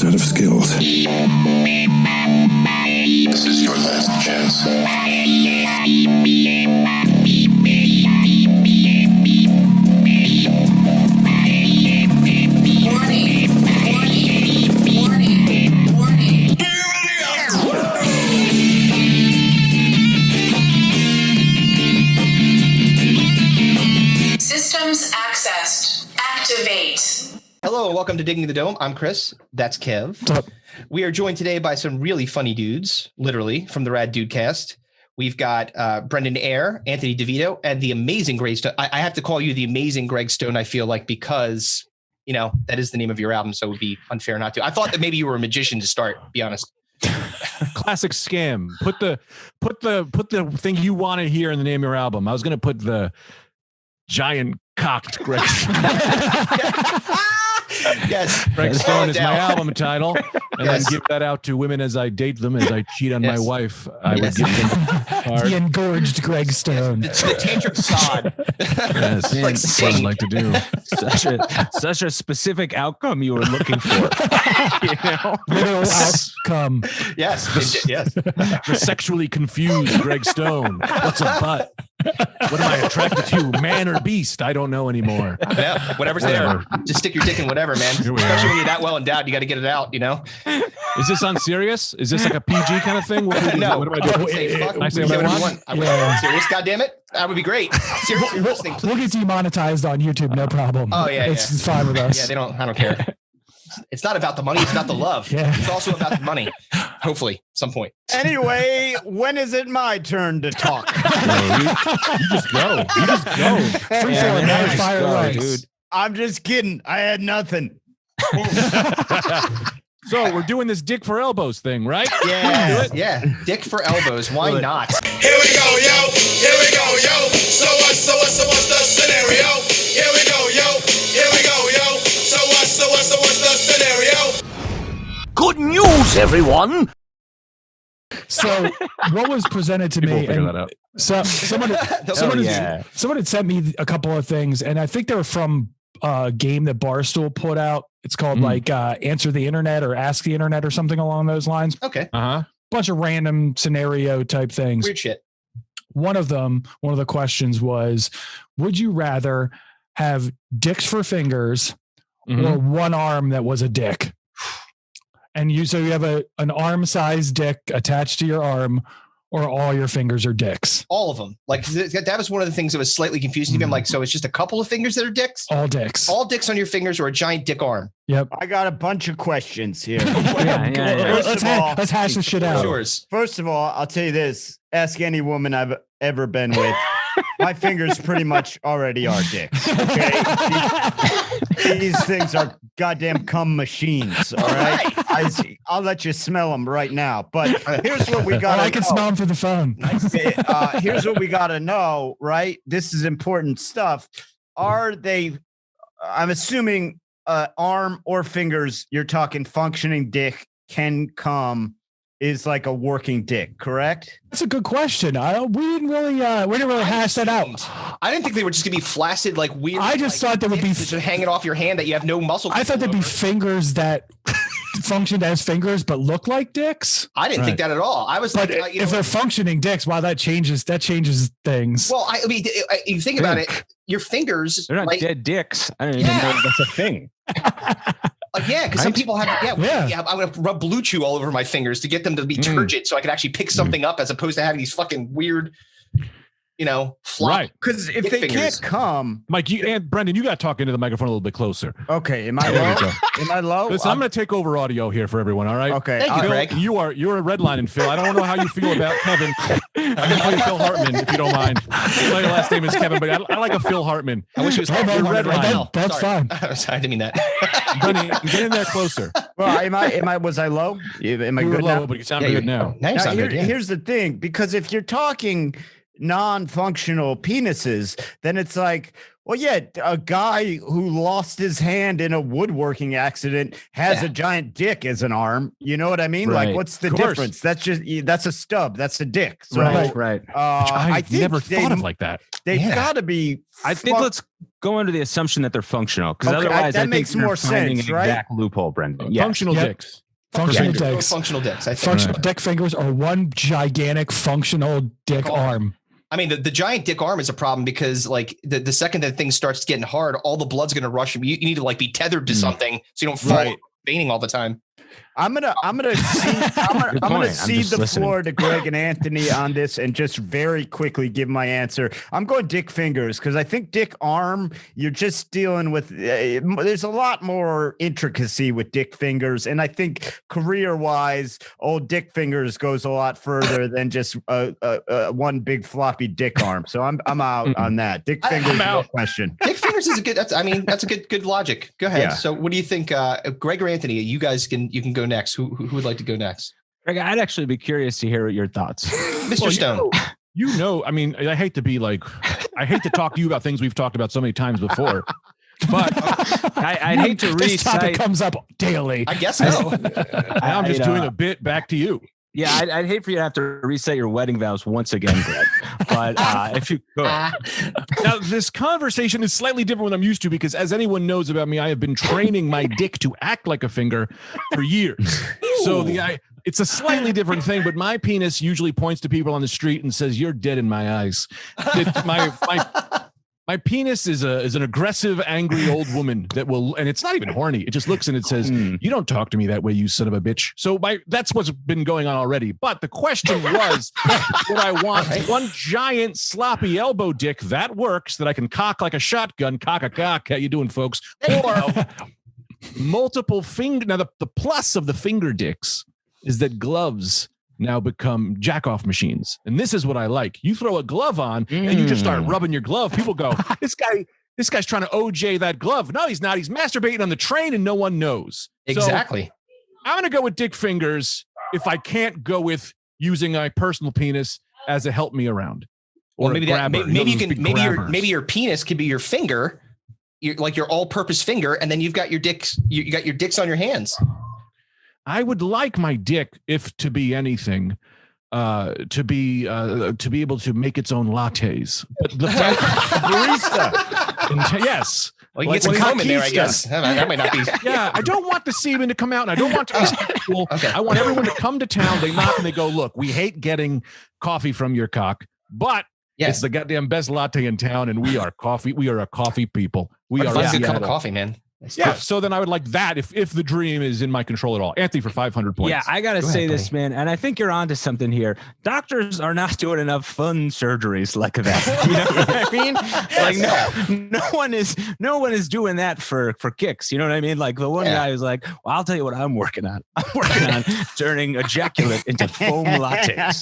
set of skills. This is your last chance. Warning. Systems accessed. Activate. Hello and welcome to Digging the Dome. I'm Chris. That's Kev. What's up? We are joined today by some really funny dudes, literally, from the Rad Dudecast. We've got Brendan Eyre, Anthony DeVito, and the amazing Greg Stone. I have to call you the amazing Greg Stone, I feel like, because, you know, that is the name of your album, so it would be unfair not to. I thought that maybe you were a magician to start, be honest. Classic scam. Put the thing you want to hear in the name of your album. I was going to put the giant cocked Greg. Yes. Greg Stone is my album title, and then give that out to women as I date them, as I cheat on my wife. I would give them the engorged Greg Stone. The tantric sod. Yes, Like that's what I'd like to do. Such a specific outcome you were looking for. You know? Literal outcome. Yes. The sexually confused Greg Stone. What's a butt? What am I attracted to? Man or beast? I don't know anymore. Yeah, whatever's there. Just stick your dick in whatever, man. Especially when you're that well endowed, you got to get it out, you know? Is this on serious? Is this like a PG kind of thing? No. What do I do? I say what I want. I want serious, goddammit. That would be great. Seriously, you're listening, please. We'll get demonetized on YouTube, no problem. Oh, yeah. It's fine with us. Yeah, I don't care. It's not about the money, it's about the love. Yeah. It's also about the money. Hopefully, at some point. Anyway, when is it my turn to talk? You just go. Free form, man. Fire away. Dude. I'm just kidding. I had nothing. So we're doing this dick for elbows thing, right? Yeah. Dick for elbows. Why not? Here we go, yo. So what's the scenario? Here we go, yo. So what's the scenario? Good news, everyone! So what was presented to me, Figure that out. so someone had sent me a couple of things, and I think they were from a game that Barstool put out. It's called like Answer the Internet or Ask the Internet or something along those lines. Okay. Bunch of random scenario type things. Weird shit. One of the questions was, would you rather have dicks for fingers or one arm that was a dick? And you have an arm-sized dick attached to your arm, or all your fingers are dicks? All of them. Like that was one of the things that was slightly confusing to me. I'm like, so it's just a couple of fingers that are dicks? All dicks. All dicks on your fingers or a giant dick arm? Yep. I got a bunch of questions here. Let's hash this shit out. Yours. First of all, I'll tell you this. Ask any woman I've ever been with. My fingers pretty much already are dicks. Okay? These things are goddamn cum machines. All right. I'll let you smell them right now. But here's what we got. I can smell them through the phone. Here's what we got to know. Right. This is important stuff. Are they? I'm assuming arm or fingers. You're talking functioning dick can come. Is like a working dick, correct? That's a good question. We didn't really hash that out. I didn't think they were just gonna be flaccid, like weird. I just thought they would be just hanging off your hand that you have no muscle. I thought there'd be fingers that functioned as fingers but look like dicks. I didn't think that at all. I was but like, if they're functioning dicks, wow, that changes things. Well, I mean, you think about it. Your fingers, they're not dead dicks. I don't even know if that's a thing. Like, yeah, because some people have, I'm going to rub Blue Chew all over my fingers to get them to be turgid so I can actually pick something up as opposed to having these fucking weird, flop. Right. Because if they can't come. Mike, and Brendan, you got to talk into the microphone a little bit closer. Okay. Am I low? Am I low? Listen, I'm going to take over audio here for everyone, all right? Okay. Thank you, Greg. You're a redlining, Phil. I don't know how you feel about Kevin. I can call you Phil Hartman if you don't mind. I know your last name is Kevin, but I like a Phil Hartman. I wish it was called Red Redline. Line. That's fine. I didn't mean that. Brendan, get in there closer. Well, was I low? Am I You were good low, now? but you sound good now. Now you sound good, yeah. Here's the thing, because if you're talking non-functional penises, then it's like, well, yeah, a guy who lost his hand in a woodworking accident has a giant dick as an arm. You know what I mean? Right. Like, what's the Of course. difference? That's a stub. That's a dick. So, Right. I I've think never thought of like that. They've Yeah. got to be. I think let's go under the assumption that they're functional, because Okay, otherwise that I think makes you're more finding sense, an right? exact loophole, Brendan. Yeah. Functional Yep. dicks. Functional Yeah, dicks. functional dicks. I think. Functional dick fingers or one gigantic functional dick arm. I mean, the giant dick arm is a problem because like the second that thing starts getting hard, all the blood's going to rush. You need to like be tethered to something so you don't fall Right. fainting all the time. I'm gonna cede the floor to Greg and Anthony on this and just very quickly give my answer. I'm going dick fingers because I think dick arm, you're just dealing with there's a lot more intricacy with dick fingers, and I think career wise, old dick fingers goes a lot further than just one big floppy dick arm. So I'm out on that. Dick fingers, no question. Dick fingers is a good. That's a good logic. Go ahead. Yeah. So, what do you think, Greg or Anthony? You guys can go next. Who would like to go next? Greg, I'd actually be curious to hear your thoughts. Mr. Stone. You know, I mean, I hate to talk to you about things we've talked about so many times before, but I'd hate to This topic recite. comes up daily. I guess so. I'm just doing a bit back to you. Yeah, I'd hate for you to have to reset your wedding vows once again, Greg. But if you could. Now, this conversation is slightly different than I'm used to because, as anyone knows about me, I have been training my dick to act like a finger for years. So it's a slightly different thing, but my penis usually points to people on the street and says, "You're dead in my eyes." My penis is an aggressive, angry old woman that will, and it's not even horny. It just looks and it says, "You don't talk to me that way, you son of a bitch." So that's what's been going on already. But the question was, what I want, one giant sloppy elbow dick that works, that I can cock like a shotgun, cock a cock. How you doing, folks? Or multiple finger. Now the plus of the finger dicks is that gloves now become jack-off machines. And this is what I like. You throw a glove on and you just start rubbing your glove. People go, this guy's trying to OJ that glove. No, he's not. He's masturbating on the train and no one knows. Exactly. So I'm going to go with dick fingers if I can't go with using my personal penis as a help me around. Or Well, maybe a grabber. maybe you Those can big maybe grabbers. your penis could be your finger, your all-purpose finger, and then you've got your dicks. You got your dicks on your hands. I would like my dick, if to be anything, to be able to make its own lattes. But the fact, barista, yes. Well, you get some foam in there, I guess. That might not be. Yeah, I don't want the semen to come out, and I don't want to be sexual. Okay. I want everyone to come to town. They knock and they go, "Look, we hate getting coffee from your cock, but it's the goddamn best latte in town, and we are coffee. We are a coffee people. We are That's a good cup Seattle." of coffee, man. Yeah, so then I would like that if the dream is in my control at all. Anthony for 500 points. Yeah, I gotta say this, man, and I think you're onto something here. Doctors are not doing enough fun surgeries like that. You know what I mean? Like no one is doing that for kicks. You know what I mean? Like the one guy was like, "Well, I'll tell you what I'm working on. I'm working on turning ejaculate into foam lattes."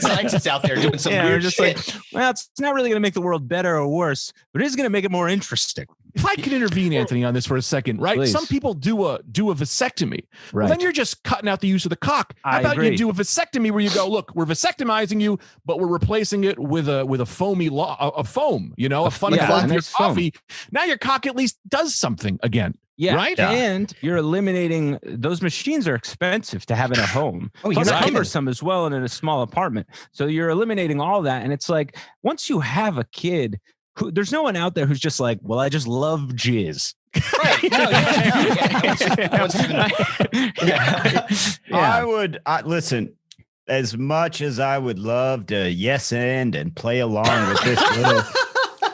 Scientists out there doing some Yeah, weird just shit. like, well, it's not really going to make the world better or worse, but it is going to make it more interesting. If I could intervene, Anthony, on this for a second, right? Please. Some people do a vasectomy. Well, Right. then you're just cutting out the use of the cock. How I about agree. you do a vasectomy where you go, "Look, we're vasectomizing you, but we're replacing it with a foamy a foam, a funny yeah, foam a for your nice foam. coffee." Now your cock at least does something again. Yeah, Right? And you're eliminating those machines are expensive to have in a home. Oh, you're Plus not kidding. cumbersome as well and in a small apartment. So you're eliminating all that. And it's like once you have a kid, there's no one out there who's just like, "Well, I just love jizz." Right. No, I would listen. As much as I would love to yes and play along with this little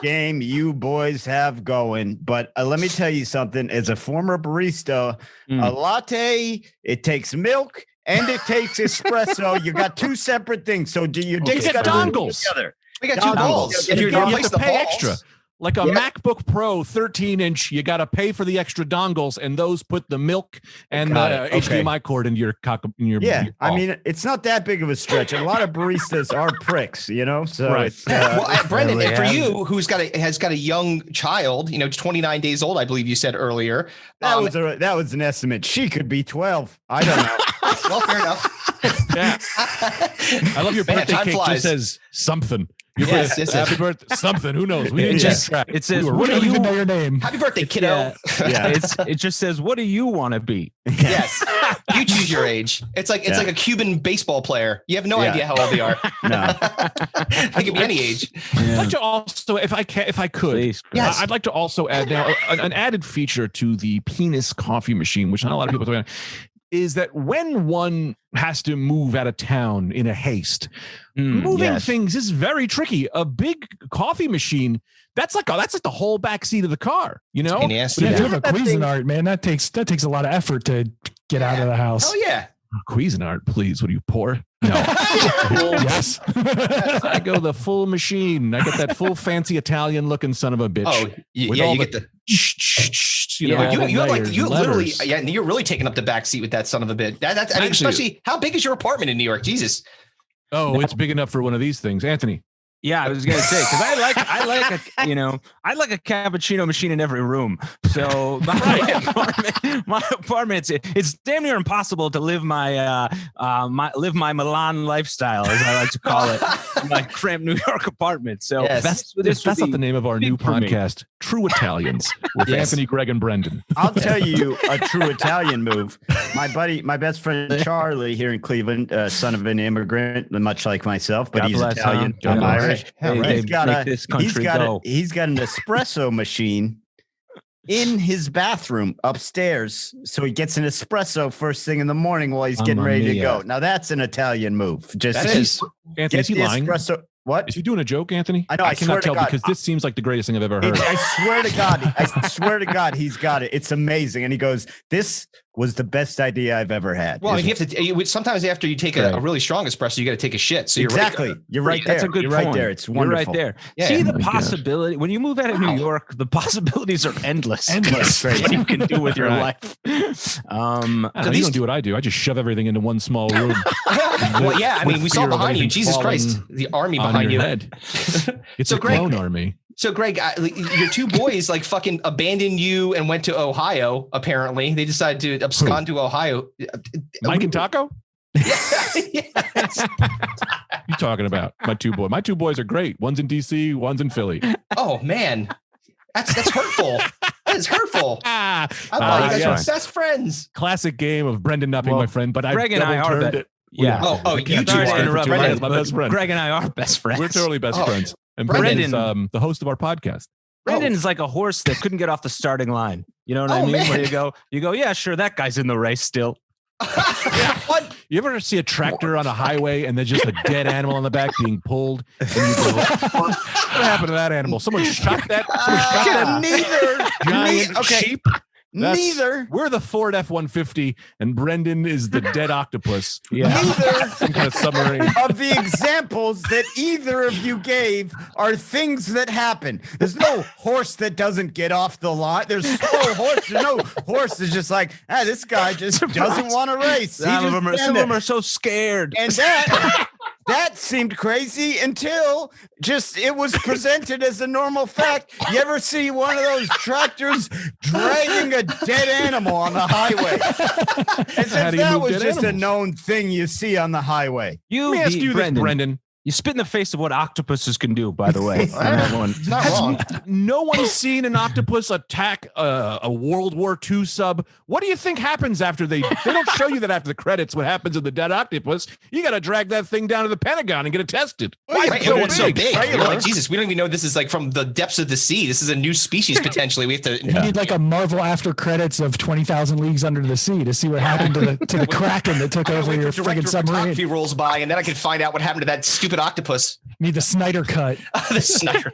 game you boys have going, but let me tell you something. As a former barista, a latte, it takes milk and it takes espresso. You got two separate things. So do your dicks get got dongles. together? We got two balls. You If you're You gonna have replace to the pay balls, extra. Like a MacBook Pro 13-inch, you got to pay for the extra dongles, and those put the milk and Got the it. Okay. HDMI cord into your cock. In your Yeah, your I ball. mean, it's not that big of a stretch. And a lot of baristas are pricks, So Right. it's, Well, Brendan, really and for have- you, who's has got a young child, 29 days old, I believe you said earlier. that was an estimate. She could be 12. I don't know. Well, fair enough. Yeah. I love your Man, birthday time cake flies. just says something. Your Yes, birthday, yes, happy yes. birthday, something. Who knows? We It didn't just- just track. it says, We were what I do don't you even know your name. Happy birthday, kiddo. Yeah. It just says, what do you want to be? Yes. You choose your age. It's like a Cuban baseball player. You have no Yeah. idea how old they are. No. They could be any age. I'd like to also, if I could, Please. Yes. I'd like to also add now an added feature to the penis coffee machine, which not a lot of people talk about, is that when one has to move out of town in a haste, moving things is very tricky. A big coffee machine, that's like the whole back seat of the car, you know? And yes, But if yeah. you have a Cuisinart, man, that takes a lot of effort to get out of the house. Oh yeah. Cuisinart, please. What are you, poor? No. Yes. I go the full machine. I got that full fancy Italian looking son of a bitch. Oh With yeah. all You the- get the. You know, all the You have like layers, you literally levers. yeah. You're really taking up the back seat with that son of a bit. That's I mean, Actually- especially how big is your apartment in New York? Jesus. Oh, it's big enough for one of these things, Anthony. Yeah, I was gonna say because I like a cappuccino machine in every room. So my apartment, it's damn near impossible to live my Milan lifestyle, as I like to call it, in my cramped New York apartment. So Yes. That's not the name of our new big for me. podcast, True Italians, with Yes. Anthony, Greg, and Brendan. I'll tell you a true Italian move. My best friend Charlie here in Cleveland, son of an immigrant, much like myself, but God he's bless, Italian, huh? I'm God bless. Irish. They He's got make this country go. he's got an espresso machine in his bathroom upstairs, so he gets an espresso first thing in the morning while he's getting Mamma ready to mia. go. Now that's an Italian move. Just That is. Anthony, get is he the lying? espresso. What? Is he doing a joke, Anthony? I know, I swear cannot to tell God. because this seems like the greatest thing I've ever heard. I swear to God, he's got it. It's amazing. And he goes, "This was the best idea I've ever had." Well, you have to. Sometimes after you take a really strong espresso, you got to take a shit. So you're exactly. You're right there. That's a good You're point. right there. It's You're wonderful. right there. Yeah. See the Oh my God. possibility when you move out of New York, the possibilities are endless. Endless. What you can do with your Right. life. I don't know, at you least- don't do what I do. I just shove everything into one small room. Well, yeah. I mean, With we saw fear of behind you. anything Jesus Christ, falling the army on behind your you. head. It's So, a Greg- clone army. So, Greg, your two boys like fucking abandoned you and went to Ohio. Apparently, they decided to abscond to Ohio. Mike and Taco? Yes. You talking about my two boys? My two boys are great. One's in DC, one's in Philly. Oh man, that's hurtful. That is hurtful. I thought you guys yes. were best friends. Classic game of Brendan not being Well, my friend, but Greg I and I are double-turned that- it. Yeah. Oh, We you can't two Sorry do to it. are. interrupt, Brendan, Brendan, my best but friend. Greg and I are best friends. We're totally best Oh, friends. And Brendan- Brendan's the host of our podcast. Brendan's like a horse that couldn't get off the starting line. You know what I Oh, mean? man. Where you go, yeah, sure, that guy's in the race still. What? You ever see a tractor on a highway and there's just a dead animal on the back being pulled? And you go, what happened to that animal? Someone shot that. Someone shot that giant okay. sheep. That's- Neither. We're the Ford F-150, and Brendan is the dead octopus. Neither Some kind of submarine. of the examples that either of you gave are things that happen. There's no horse that doesn't get off the line. There's no horse. There's no horse that's just like, this guy just doesn't want to race. He Some of just them stand there. are so scared. And that seemed crazy until just it was presented as a normal fact. You ever see one of those tractors dragging a dead animal on the highway? As How if do you that move was dead just a animals? known thing you see on the highway. You Let me ask beat you this, Brendan. You spit in the face of what octopuses can do, by the way. on that one. It's not Has wrong. no one seen an octopus attack a World War II sub? What do you think happens after they don't show you that after the credits? What happens to the dead octopus? You got to drag that thing down to the Pentagon and get it tested. Why is Right, it so it's so big? big. You know, like, Jesus, we don't even know this is like from the depths of the sea. This is a new species potentially. We have to. You need like a Marvel after credits of 20,000 Leagues Under the Sea to see what happened to the Kraken that took over your friggin' submarine. Photography rolls by, and then I can find out what happened to that stupid octopus. Need the Snyder cut. The sniper.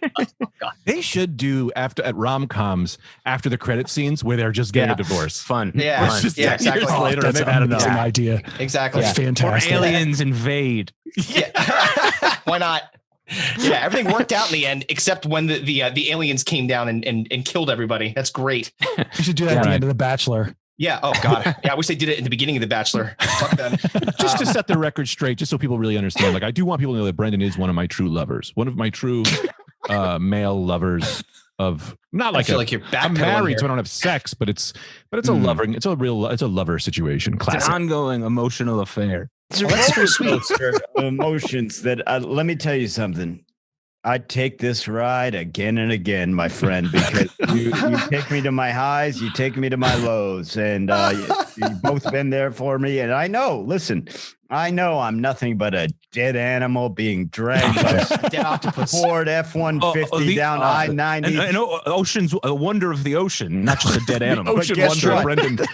They should do at rom-coms after the credit scenes where they're just getting a divorce. Fun. Yeah, Fun. just yeah, 10 years exactly. later, and That's they've an had enough. amazing idea. Exactly. That's Or fantastic. aliens invade. Yeah. Why not? Yeah, everything worked out in the end, except when the aliens came down and killed everybody. That's great. You should do that at the Right. end of The Bachelor. Yeah. Oh God. Yeah. I wish they did it in the beginning of The Bachelor. Fuck them. Just to set the record straight, just so people really understand. Like, I do want people to know that Brendan is one of my true lovers, one of my true male lovers of not I like feel a, like you're I'm backpedaling married, here. so I don't have sex, but it's a loving, it's a lover situation. It's Classic. an ongoing emotional affair. It's a that's roller sweet. coaster of emotions that let me tell you something. I take this ride again and again, my friend, because you take me to my highs, you take me to my lows, and you've both been there for me. And I know I'm nothing but a dead animal being dragged by a Dead octopus. Ford F-150 down I-90. And ocean's a wonder of the ocean, not just a dead animal. Ocean guess wonder, what? Brendan.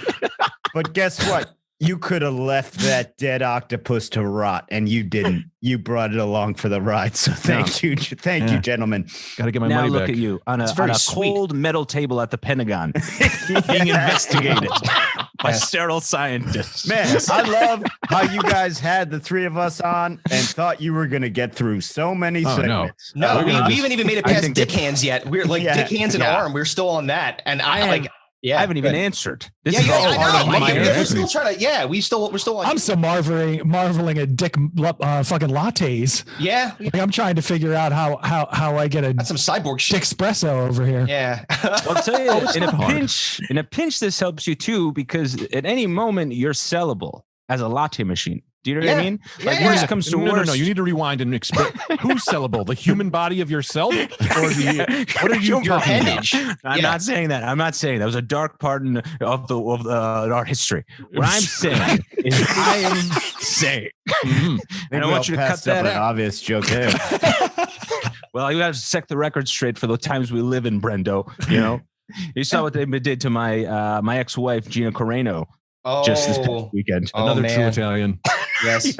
But guess what? You could have left that dead octopus to rot, and you didn't. You brought it along for the ride. So thank you, gentlemen. Got to get my Now money look back. at you on a very sweet. cold metal table at the Pentagon, being investigated by sterile scientists. Man, I love how you guys had the three of us on and thought you were going to get through so many Oh, no. segments. No, We're we gonna haven't even made it I past think dick that- hands yet. We're like Yeah, dick hands and yeah. arm. We're still on that. And I I like, yeah. I haven't even good. answered. This Yeah, is all I part know. of my Like, we're answer. still trying to, yeah, we're still on. I'm so marveling at dick fucking lattes. Yeah. Like, I'm trying to figure out how I get a That's some cyborg dick shit. espresso over here. Yeah. I'll tell you, in not hard. a pinch, this helps you too, because at any moment you're sellable as a latte machine. Do you know what I Yeah. mean? Yeah, Like yeah. worst comes to No. worst. You need to rewind and explain who's sellable, the human body of yourself, or the what are you Your talking about? appendage. I'm Yeah. not saying that. I'm not saying that was a dark part of our history. What I'm saying is, I am saying. Mhm. I don't want you to cut that an out. obvious joke there. Well, you got to set the record straight for the times we live in, Brendo. You know, you saw what they did to my ex-wife Gina Carreno Oh, just this past weekend. Oh, Another true man. Italian. Yes.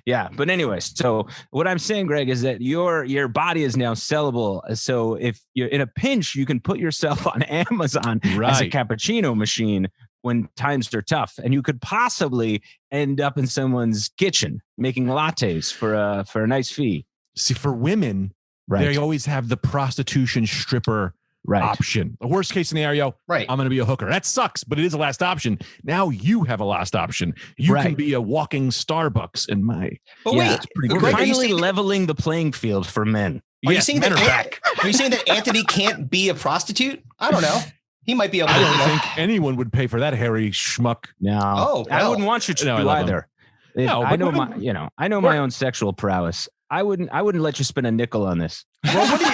Yeah. But anyways, so what I'm saying, Greg, is that your body is now sellable. So if you're in a pinch, you can put yourself on Amazon as a Right. cappuccino machine when times are tough, and you could possibly end up in someone's kitchen making lattes for a nice fee. See, for women, they always have the prostitution stripper option. The worst case scenario, Right. I'm going to be a hooker. That sucks, but it is a last option. Now you have a last option. You can be a walking Starbucks in my. But Yeah. wait, pretty We're great. Greg, are you finally saying- leveling the playing field for men. Are you Yes, saying men that are back. Are you saying that Anthony can't be a prostitute? I don't know. He might be able to. I don't think anyone would pay for that hairy schmuck. No, Oh, I well. wouldn't want you to No, I do love 'em. either. If No, I but know women- I know my own sexual prowess. I wouldn't let you spend a nickel on this. Well, what do you?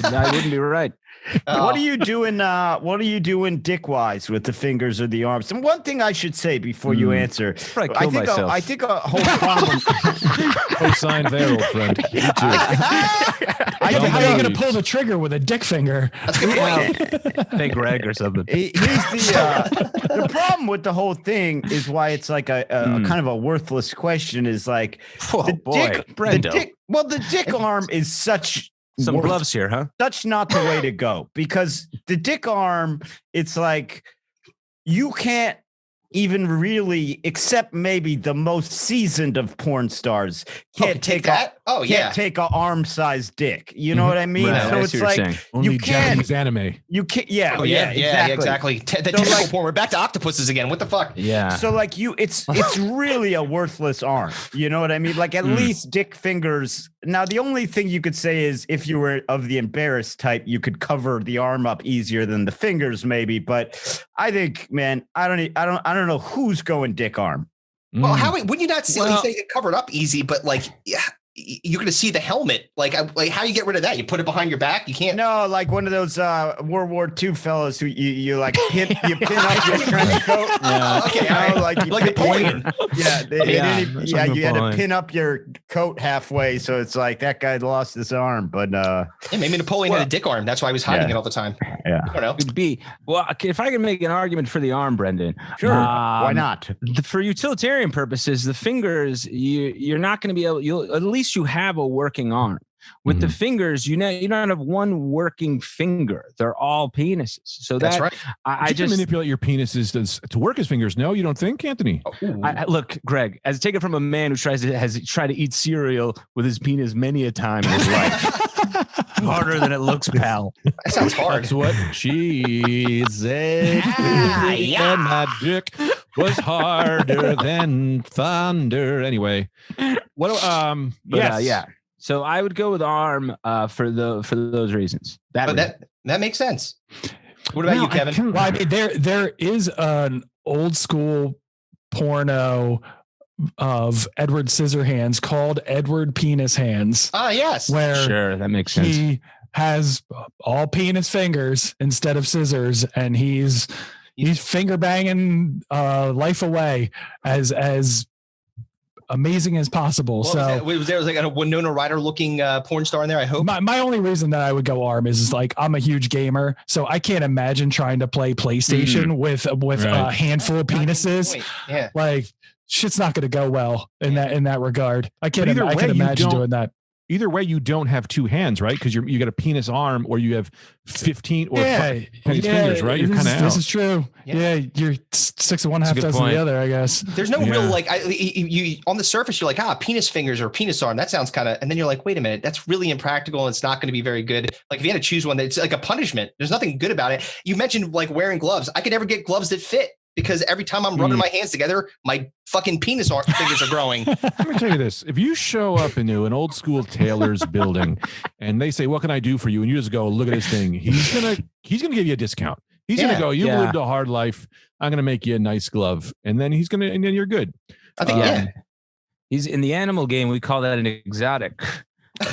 I wouldn't be right. What are you doing? What are you doing, dick wise, with the fingers or the arms? And one thing I should say before you answer, Probably kill myself. I think a whole problem. Co-signed there, old friend. You too. How are you going to pull the trigger with a dick finger? That's a good point. Thank Greg or something. Here's the problem with the whole thing is why it's like a kind of a worthless question. Is like Oh, the boy, dick, Brendo. the dick arm is such Some worth- gloves here, huh? Such not the way to go, because the dick arm, it's like you can't even really, except maybe the most seasoned of porn stars, can't take that. Oh yeah. can't take a arm-sized dick. You know what I mean? Right, So I it's see what you're like saying. Only you can't. Japanese anime. You can't. Yeah. Oh yeah. exactly. The So, typical like- porn. We're back to octopuses again. What the fuck? Yeah. So like it's really a worthless arm. You know what I mean? Like at least dick fingers. Now the only thing you could say is if you were of the embarrassed type, you could cover the arm up easier than the fingers, maybe. But I think, man, I don't know who's going dick arm. Well, Mm. how would you not see? Well- Like, you say cover it up easy, but like, yeah, you're gonna see the helmet. Like how you get rid of that? You put it behind your back. You can't. No, like one of those World War II fellas who you like pin up your trench coat. Oh, okay, all right. Like you Like Napoleon. Yeah, Yeah, that's yeah. like You had to Napoleon. pin up your coat halfway, so it's like that guy lost his arm. But Yeah, maybe Napoleon had a dick arm. That's why he was hiding Yeah. it all the time. yeah, I don't know. Could be. Well, if I can make an argument for the arm, Brendan. sure, why not? For utilitarian purposes, the fingers, you're not going to be able. You'll at least you have a working arm. With the fingers, you don't have one working finger. They're all penises. So That's that, right. I You can just manipulate your penises to work his fingers. No, you don't think, Anthony? look, Greg. As take it from a man who has tried to eat cereal with his penis many a time in his life. Harder than it looks, pal. That sounds hard. That's what she said. yeah. And my dick was harder than thunder. Anyway, what? But, Yes. yeah. So I would go with arm for those reasons. But that makes sense. What about Well, you, Kevin? Well, I mean, there is an old school porno of Edward Scissorhands called Edward Penis Hands. Ah, yes. Where Sure, that makes sense. he has all penis fingers instead of scissors, and he's finger banging life away as amazing as possible. Was there like a Winona Ryder looking porn star in there? I hope. My only reason that I would go arm is like I'm a huge gamer, so I can't imagine trying to play PlayStation with a handful of penises. Yeah, like shit's not going to go well in that regard. I can't But imagine doing that. Either way, you don't have two hands, right? Because you got a penis arm, or you have 15 or 5 fingers, right? You're kind of out. This is true. Yeah, you're 6 of one, half dozen the other, I guess. There's no real like you on the surface. You're like penis fingers or penis arm. That sounds kind of, and then you're like, wait a minute, that's really impractical. And it's not going to be very good. Like if you had to choose one, that's like a punishment. There's nothing good about it. You mentioned like wearing gloves. I could never get gloves that fit. Because every time I'm rubbing my hands together, my fucking penis fingers are growing. Let me tell you this. If you show up into an old school tailor's building and they say, what can I do for you? And you just go, look at this thing. He's gonna give you a discount. He's going to go, you lived a hard life. I'm going to make you a nice glove. And then and then you're good. I think, He's in the animal game. We call that an exotic. A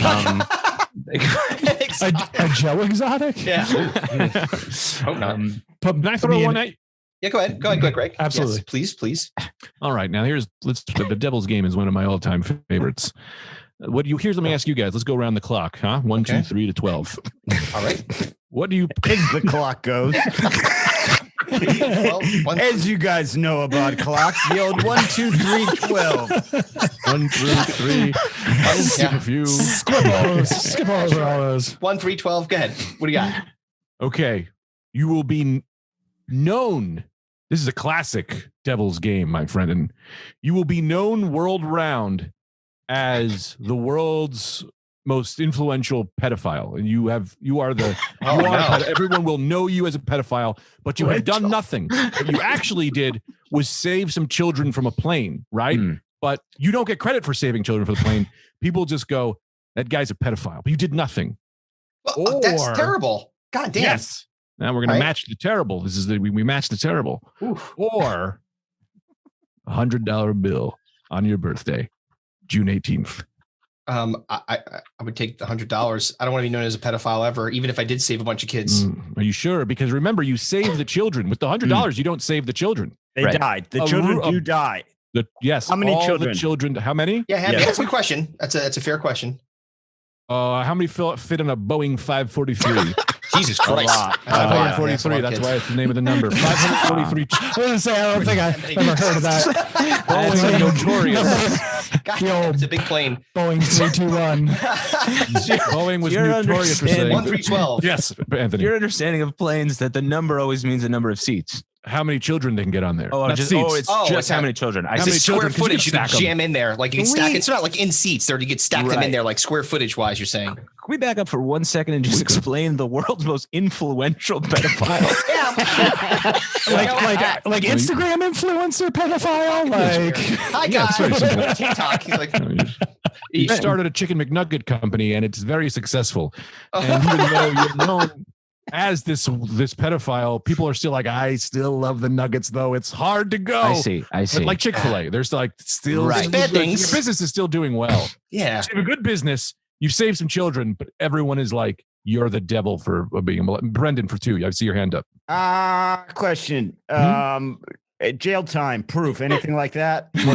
Joe exotic? Yeah. Hope not. Can I throw one at you? Yeah, go ahead, Greg. Absolutely. Yes, please. All right. Now the Devil's Game is one of my all-time favorites. Let me ask you guys. Let's go around the clock, huh? 1, 2, 3 to 12. All right. What do you As the clock goes. As you guys know about clocks, the old 1, 2, 3, 12. 1 through 3. I'll skip a few. Skip over all those. 1, 3, 12. Go ahead. What do you got? Okay. You will be known. This is a classic Devil's Game, my friend, and you will be known world round as the world's most influential pedophile. And everyone will know you as a pedophile, but you have done nothing. What you actually did was save some children from a plane, right? But you don't get credit for saving children from the plane. People just go, that guy's a pedophile, but you did nothing. Well, that's terrible. God damn. Yes. Now we're going to match the terrible. This is we match the terrible. Oof. Or $100 bill on your birthday, June 18th. I would take the $100. I don't want to be known as a pedophile ever, even if I did save a bunch of kids. Are you sure? Because remember, you save the children. With the $100, you don't save the children. They died. The children do die. Yes. How many children? The children. How many? Yeah, that's a good question. That's a fair question. How many fit in a Boeing 543? Jesus Christ. 543. That's why it's the name of the number. 543. I don't think I've ever heard of that. Boeing notorious. God, it's a big plane. Boeing 321. Boeing was notorious for saying 1312. Yes, Anthony. Your understanding of planes that the number always means the number of seats. How many children they can get on there? It's just how many children. How many square footage you can jam in there? Like you can stack. It's not like in seats. There, you get stack them in there, like square footage wise. You're saying. Can we back up for 1 second and just explain the world's most influential pedophile? like Instagram influencer pedophile. Like, hi guys, TikTok. He's like, you started a chicken McNugget company and it's very successful. And even though you're known as this pedophile, people are still like, I still love the nuggets, though. It's hard to go. I see. But like Chick-fil-A, there's like still bad things. Your business is still doing well. Yeah. So you have a good business. You save some children, but everyone is like, you're the devil for being Brendan for 2. I see your hand up. Question. Jail time, proof, anything like that? No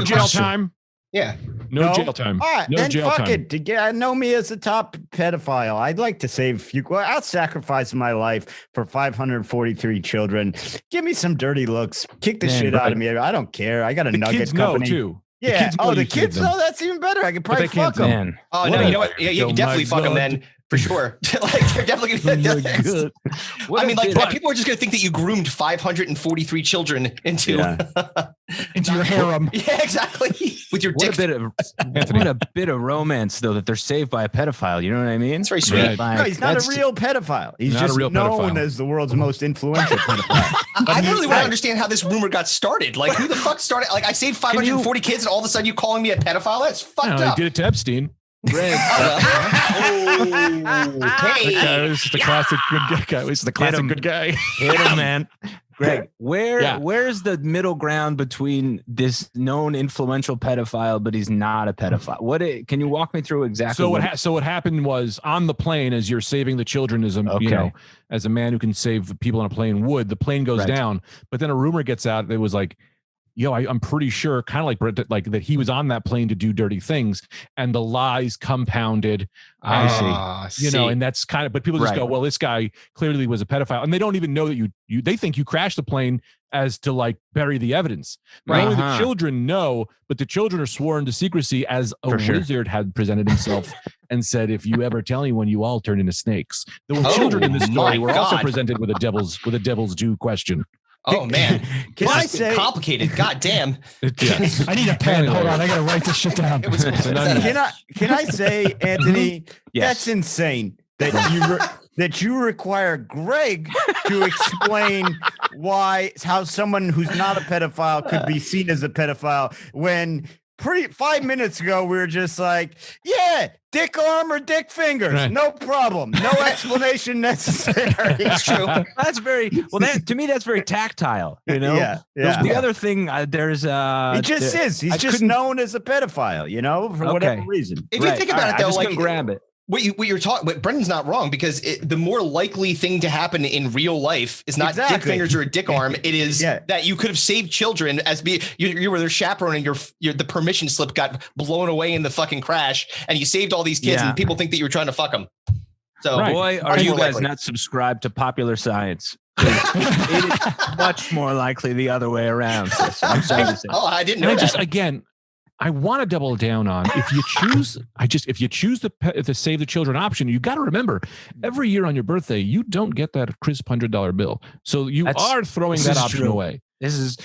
jail time. Yeah. No jail time. All right, no then jail fuck time. it. Know me as a top pedophile. I'd like to save a few. Well, I'll sacrifice my life for 543 children. Give me some dirty looks. Kick the shit out of me. I don't care. I got a nugget kids company. Know too. Yeah. The kids know. That's even better. I could probably fuck them. Oh no, you know what? Yeah, you can definitely fuck them then. For sure. Like they're definitely gonna I mean, like people are just gonna think that you groomed 543 children into your harem. Yeah, exactly. With your dick. What a bit of romance, though, that they're saved by a pedophile. You know what I mean? It's very sweet. Right. No, he's not a real pedophile. He's just known as the world's most influential pedophile. I really want to understand how this rumor got started. Like, who the fuck started? Like, I saved 540 kids, and all of a sudden you calling me a pedophile? That's fucked up. He did it to Epstein. Hey. That guy was the classic good guy. He's the classic good guy. Hit him, man. Greg, where's the middle ground between this known influential pedophile, but he's not a pedophile? Can you walk me through exactly? So what happened was on the plane, as you're saving the children, as a man who can save people on a plane would, the plane goes down, but then a rumor gets out that was like, I'm pretty sure, kind of like Brett, like that he was on that plane to do dirty things, and the lies compounded. I see. And that's kind of, but people just go, well, this guy clearly was a pedophile, and they don't even know that they think you crashed the plane as to like bury the evidence. Not only the children know, but the children are sworn to secrecy, as a wizard had presented himself and said, if you ever tell anyone, you all turn into snakes. The children in this story were also presented with a devil's due question. Oh man, can I say complicated? God damn! I need a pen. Hold on, I gotta write this shit down. Can I say, Anthony? That's insane that you require Greg to explain how someone who's not a pedophile could be seen as a pedophile when 5 minutes ago we were just like, dick arm or dick fingers, no problem, no explanation necessary. It's true. That's very to me that's very tactile, The other thing, there's he's just known as a pedophile, for whatever reason. If you think about it though, I just couldn't grab it. What you're talking, but Brendan's not wrong, because the more likely thing to happen in real life is not dick fingers or a dick arm. It is that you could have saved children you were their chaperone, and the permission slip got blown away in the fucking crash, and you saved all these kids, and people think that you were trying to fuck them. So, boy, are you guys not subscribed to popular science? It is much more likely the other way around. I'm sorry to say. Oh, I didn't know that. I want to double down on if you choose the save the children option, you got to remember every year on your birthday, you don't get that crisp $100 bill. So you are throwing that option away. This is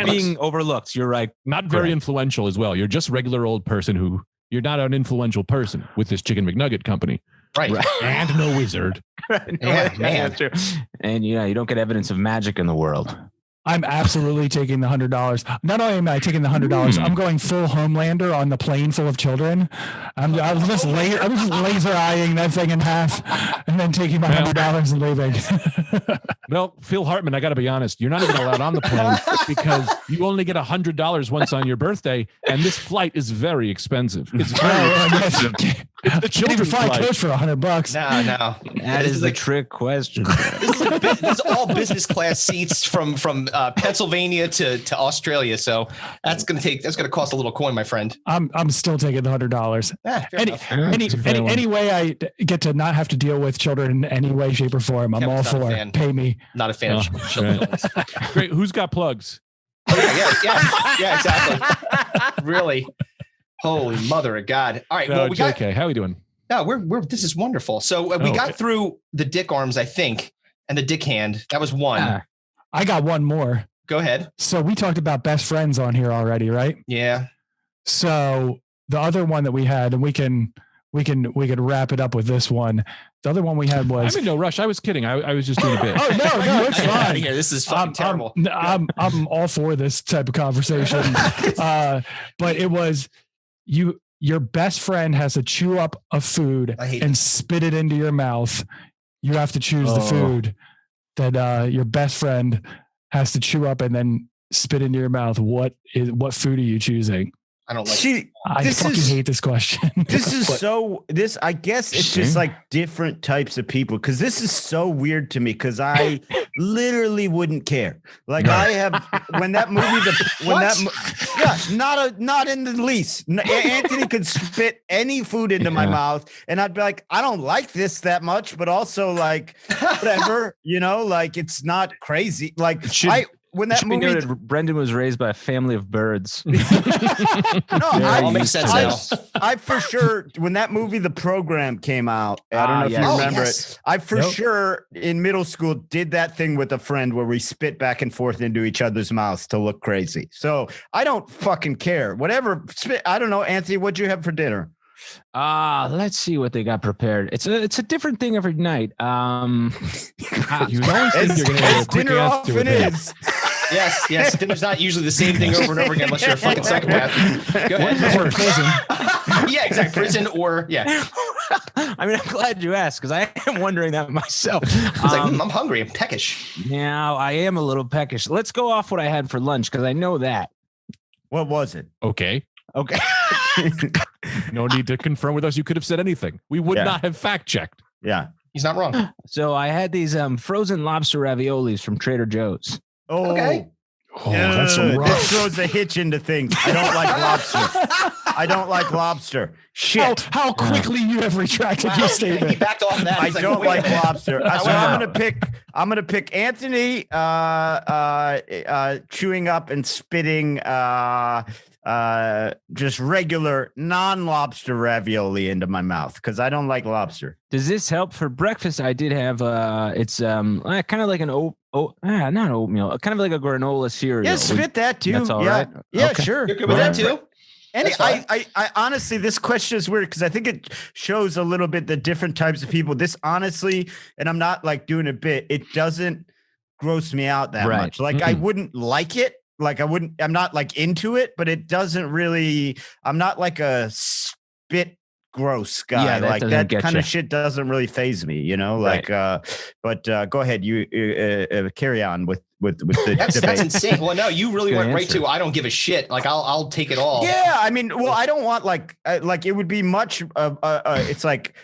being overlooked. You're right. Not very influential as well. You're just a regular old person you're not an influential person with this Chicken McNugget company. Right. And no wizard. And you don't get evidence of magic in the world. I'm absolutely taking the $100. Not only am I taking the $100, I'm going full Homelander on the plane full of children. I'm just laser eyeing that thing in half, and then taking my $100 and leaving. Well, Phil Hartman, I got to be honest, you're not even allowed on the plane because you only get $100 once on your birthday, and this flight is very expensive. It's very expensive. It's the children's flight coach for $100. No, that is the trick question. This is all business class seats from Pennsylvania to Australia, so that's gonna cost a little coin, my friend. I'm still taking the $100. Any way I get to not have to deal with children in any way, shape, or form, I'm all for. Pay me. Not a fan of children. Great. Who's got plugs? Oh, yeah, exactly. Really. Holy mother of God. All right. Well, JK, how are we doing? No, this is wonderful. So we got through the dick arms, I think, and the dick hand. That was one. I got one more. Go ahead. So we talked about best friends on here already, right? Yeah. So the other one that we had, and we could wrap it up with this one. The other one we had was. I'm in no rush. I was kidding. I was just doing a bit. Oh no, it's fine. Yeah, this is fucking terrible. I'm all for this type of conversation. But it was your best friend has to chew up a food and spit it into your mouth. You have to choose the food that your best friend has to chew up and then spit into your mouth. What food are you choosing? I don't like. I fucking hate this question. I guess it's just like different types of people, because this is so weird to me, because I literally wouldn't care. Like I have not in the least. Anthony could spit any food into my mouth, and I'd be like, I don't like this that much, but also like whatever, like it's not crazy. Like when that movie noted, Brendan was raised by a family of birds. All makes sense now. I for sure, when that movie The Program came out, I don't know if you remember it. I for sure in middle school did that thing with a friend where we spit back and forth into each other's mouths to look crazy. So I don't fucking care. Whatever spit. I don't know, Anthony. What'd you have for dinner? Let's see what they got prepared. It's a different thing every night. You always think you're gonna have a quick dinner answer often with is. Yes. Dinner's not usually the same thing over and over again unless you're a fucking psychopath. Go ahead. Or prison. Yeah, exactly. Prison or I mean, I'm glad you asked because I am wondering that myself. I'm hungry. I'm peckish. Now I am a little peckish. Let's go off what I had for lunch because I know that. What was it? Okay. Okay. No need to confirm with us. You could have said anything. We would not have fact checked. Yeah. He's not wrong. So I had these frozen lobster raviolis from Trader Joe's. Oh, Okay. Oh, that's rough. this throws a hitch into things. I don't like lobster. I don't like lobster. Shit. How quickly you have retracted your He statement. backed off that. I He's don't wait a like minute. lobster. So I'm gonna pick Anthony chewing up and spitting just regular non-lobster ravioli into my mouth because I don't like lobster. Does this help for breakfast? I did have it's kind of like an not oatmeal, kind of like a granola cereal. Yeah, spit that too. That's all yeah, right? yeah, Okay. sure. You're good with that too? And That's fine. I honestly, this question is weird because I think it shows a little bit the different types of people. This honestly, and I'm not like doing a bit, it doesn't gross me out that Right. much. Like I wouldn't like it. Like I'm not like into it, but it doesn't really, I'm not like a spit gross guy. Yeah, that like doesn't that get kind ya. of shit doesn't really faze me, you know, Right. like, but go ahead. You carry on with the That's debate. insane. Well, no, you really Good went right answer. to I don't give a shit. Like I'll take it all. Yeah, I mean, well, I don't want like it would be much. It's like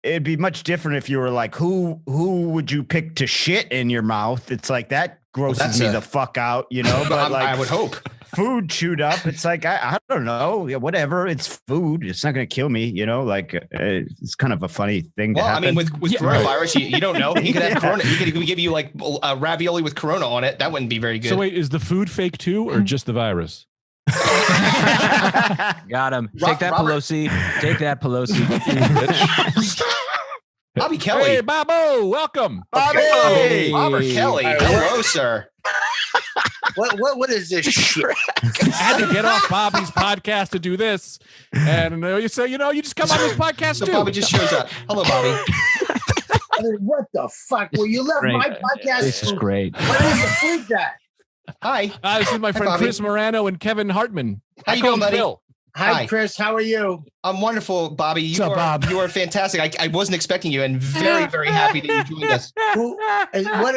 it'd be much different if you were like, who would you pick to shit in your mouth? It's like that grosses that's me a- the fuck out, you know. But like, I would hope. food chewed up. It's like I don't know, yeah, whatever. It's food. It's not going to kill me, you know. Like it's kind of a funny thing to Well, I happen. mean, with coronavirus, you don't know. He could have corona. He could give you like a ravioli with corona on it. That wouldn't be very good. So wait, is the food fake too, or just the virus? Got him. Rob- Take that, Robert- Pelosi. Take that, Pelosi. Bobby Kelly. Hey, Bobo, welcome. Hey, Robert Kelly. Hey, Hello, sir. What is this shit? I had to get off Bobby's podcast to do this, and you say, you just come on this podcast So too. Bobby just shows up. Hello, Bobby. I mean, what the fuck? Well, you left Great. my podcast. This is great. What is the freak that? Hi. This is my friend Bobby. Chris Morano and Kevin Hartman. How I you call doing, him buddy? Phil. Hi, Hi. Chris. How are you? I'm wonderful, Bobby. You What's up, Bob? You are fantastic. I wasn't expecting you, and very, very happy that you joined us. Who?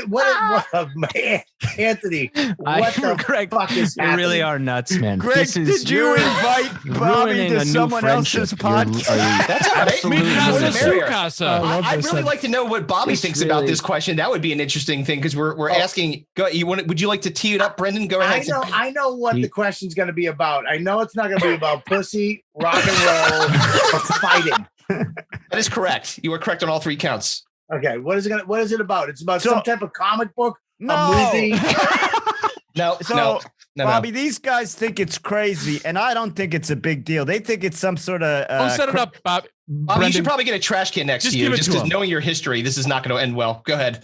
What man, Anthony? What the Greg, fuck is you happening? really are nuts, man. Greg, This is- did you you're invite Bobby ruining to a new someone friendship. else's You're- podcast? That's all right. Absolutely. Mi casa, More the su merrier. casa. love I'd this. really like to know what Bobby This thinks about really- this question. That would be an interesting thing because we're asking. Would you like to tee it up, Brendan? Go ahead. I know what the question's going to be about. I know it's not going to be about pussy, rock and roll, or fighting. That is correct. You are correct on all three counts. Okay, what is it about? It's about So- some type of comic book, No. a movie. No, So, no. Bobby, these guys think it's crazy, and I don't think it's a big deal. They think it's some sort of. Set it up, Bob. Bobby, you should Brendan. probably get a trash can next Just to you, give it just to because him. knowing your history, this is not going to end well. Go ahead.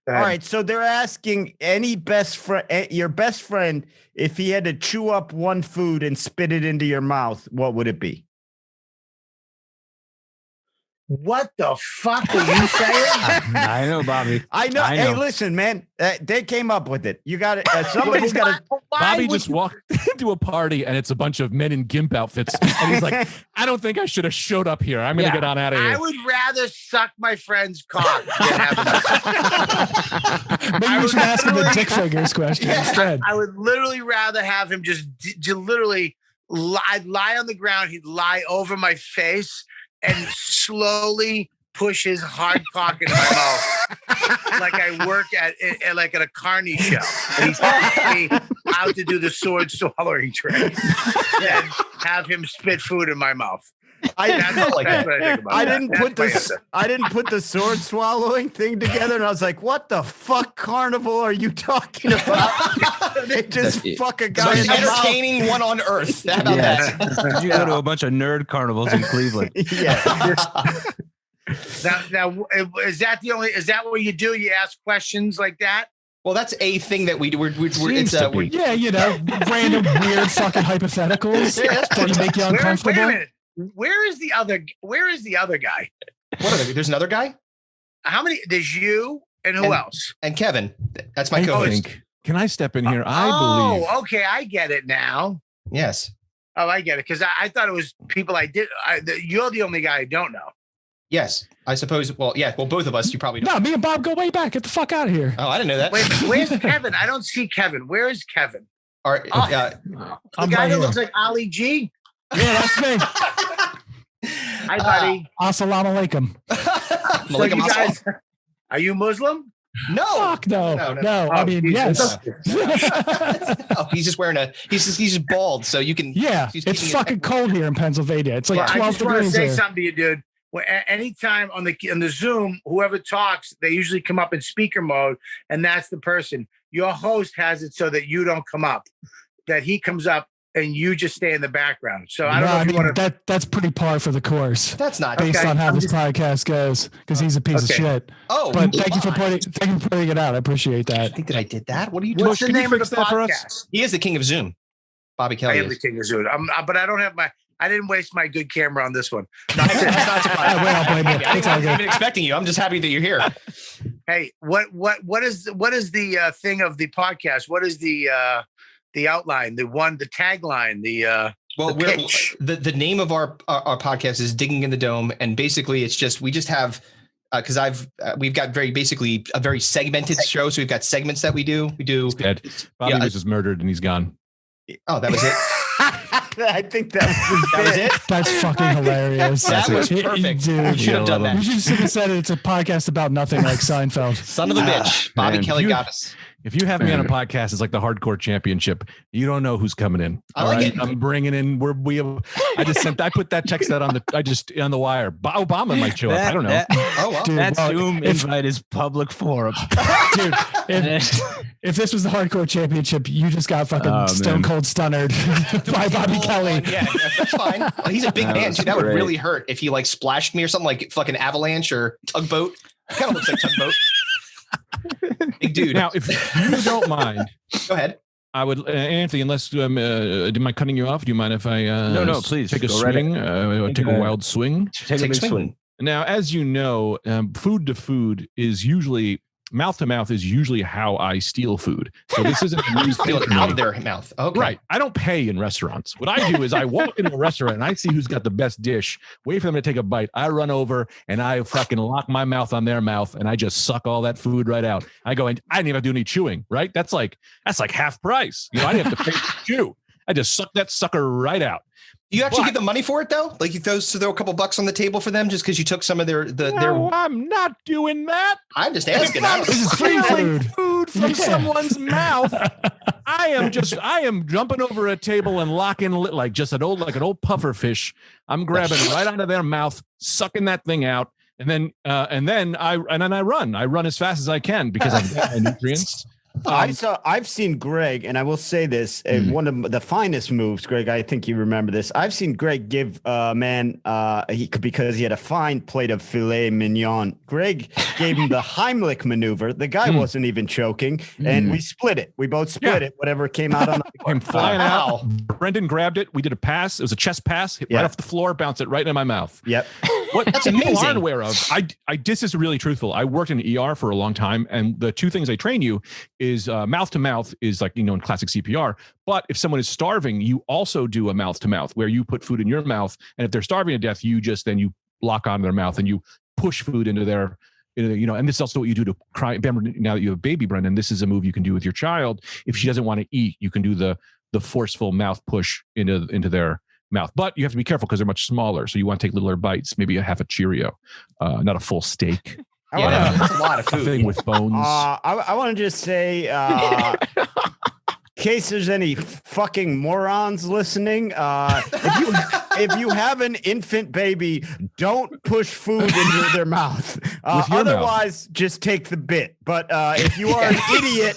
All right, so they're asking any best friend, your best friend, if he had to chew up one food and spit it into your mouth, what would it be? What the fuck were you saying? I know, Bobby. I know. I Hey, know. listen, man, they came up with it. You got it. Somebody's got to. Bobby just walked into a party and it's a bunch of men in gimp outfits. And he's like, I don't think I should have showed up here. I'm going to Yeah. get on out of I here. would rather suck my friend's cock than have him. Maybe you should ask him the dick fingers question instead. I would literally rather have him just literally I'd lie on the ground. He'd lie over my face and slowly push his hard cock into my mouth, like I work at like at a carny show. And he's teaching me how to do the sword swallowing trick, and have him spit food in my mouth. That's what I think about. I that. didn't That's put my the answer. I didn't put the sword swallowing thing together, and I was like, "What the fuck carnival are you talking about?" They just fuck a The guy most in the mouth. entertaining one on earth. How about Yes. that? You go to a bunch of nerd carnivals in Cleveland. Yeah. Now, is that the only? Is that what you do? You ask questions like that? Well, that's a thing that we do. It's Seems to be. Yeah, random weird fucking hypotheticals that make you Wait a uncomfortable. minute. Where is the other guy? what are there's another guy How many? There's you and who else? and Kevin. That's my I co-host. think. Can I step in here? I believe. Oh, okay, I get it now. Yes. Oh, I get it because I thought it was people I did. You're the only guy I don't know. Yes, I suppose. Well, yeah. Well, both of us. You probably don't. No, me and Bob go way back. Get the fuck out of here. Oh, I didn't know that. Wait, where's Kevin? I don't see Kevin. Where is Kevin? The The I'm guy right that here. looks like Ali G. Yeah, that's me. Hi, buddy. Assalamu alaikum. So you guys, are you Muslim? No. Fuck no. No. I mean, yes. Oh, he's just wearing he's just bald, so you can. Yeah, he's it's keeping it- fucking cold here in Pennsylvania. It's like Well, I 12 just want to degrees say here. something to you, dude. Well, anytime on the Zoom, whoever talks, they usually come up in speaker mode, and that's the person. Your host has it so that you don't come up, that he comes up and you just stay in the background. So I don't know if you want to. That's pretty par for the course. That's not Based Okay, on how I'm this just- podcast goes, because he's a piece of Okay. shit. Oh, But thank you for putting it out. I appreciate I that. think that I did that. What are you doing? What's the can you name of fix the that for us? podcast? He is the king of Zoom. Bobby I Kelly am the is. king of Zoom. But I don't have I didn't waste my good camera on this one. Not surprised. I'll blame you. I It's all wasn't good. even expecting you. I'm just happy that you're here. Hey, what is the thing of the podcast? What is the outline? The tagline? Well, The pitch. the name of our podcast is Digging in the Dome, and basically it's just we just have because we've got basically a very segmented show, so we've got segments that we do. We do. He's dead. Bobby Yeah, was just murdered and he's gone. Oh, that was it. I think that was That was it. That's fucking hilarious. That was perfect. Dude, You should have done you that. should have said it's a podcast about nothing like Seinfeld. Son of a bitch. Bobby man. Kelly You- got us. If you have me on a podcast, it's like the hardcore championship. You don't know who's coming in. I like it. I'm bringing in. I put that text out on the wire. Obama might show up. I don't know. Oh, well. Dude, That well, Zoom if- invite is public forum. Dude, if this was the hardcore championship, you just got fucking Oh, stone man. cold stunnered by Bobby Kelly. Yeah, that's fine. Well, he's a big That man was too. That would great. really hurt if he like splashed me or something like fucking avalanche or tugboat. Kind of looks like tugboat. Big dude. Now, if you don't mind, Go ahead. I would, Anthony. Unless am I cutting you off? Do you mind if I? No, please, take a go right swing. ahead. Take a ahead. wild swing. Take a Take big swing. swing. Now, as you know, food to food is usually mouth to mouth is usually how I steal food. So this isn't a new Feel thing it for out me. of their mouth. Okay. Right. I don't pay in restaurants. What I do is I walk into a restaurant and I see who's got the best dish, wait for them to take a bite. I run over and I fucking lock my mouth on their mouth and I just suck all that food right out. I go, and I didn't even have to do any chewing, right? That's like half price. You know, I didn't have to pay to chew. I just suck that sucker right out. Do you actually But- get the money for it though? Like you throw a couple bucks on the table for them just because you took some of their. No, I'm not doing that. I'm just asking. If I'm This is free stealing food. food from Yeah. someone's mouth, I am jumping over a table and locking like an old puffer fish. I'm grabbing right out of their mouth, sucking that thing out, and then I run. I run as fast as I can because I've got my nutrients. I've seen Greg, and I will say this: one of the finest moves, Greg. I think you remember this. I've seen Greg give a man because he had a fine plate of filet mignon. Greg gave him the Heimlich maneuver. The guy wasn't even choking, and we split it. We both split it. Whatever came out on the I'm flying Wow. out. Brendan grabbed it. We did a pass. It was a chest pass. Hit Yeah. right off the floor, bounced it right in my mouth. Yep. What That's people amazing. aren't aware of, this is really truthful. I worked in ER for a long time, and the two things I train you is mouth to mouth is like, in classic CPR. But if someone is starving, you also do a mouth to mouth where you put food in your mouth, and if they're starving to death, you lock on their mouth and you push food into their. And this is also what you do to cry. Now that you have a baby, Brendan, this is a move you can do with your child. If she doesn't want to eat, you can do the forceful mouth push into their mouth, but you have to be careful because they're much smaller. So you want to take littler bites, maybe a half a Cheerio, not a full steak. Yeah, that's a lot of A food. thing with bones. I want to just say, in case there's any fucking morons listening, if you have an infant baby, don't push food into their mouth. With your Otherwise, just take the bit. But if you are an idiot,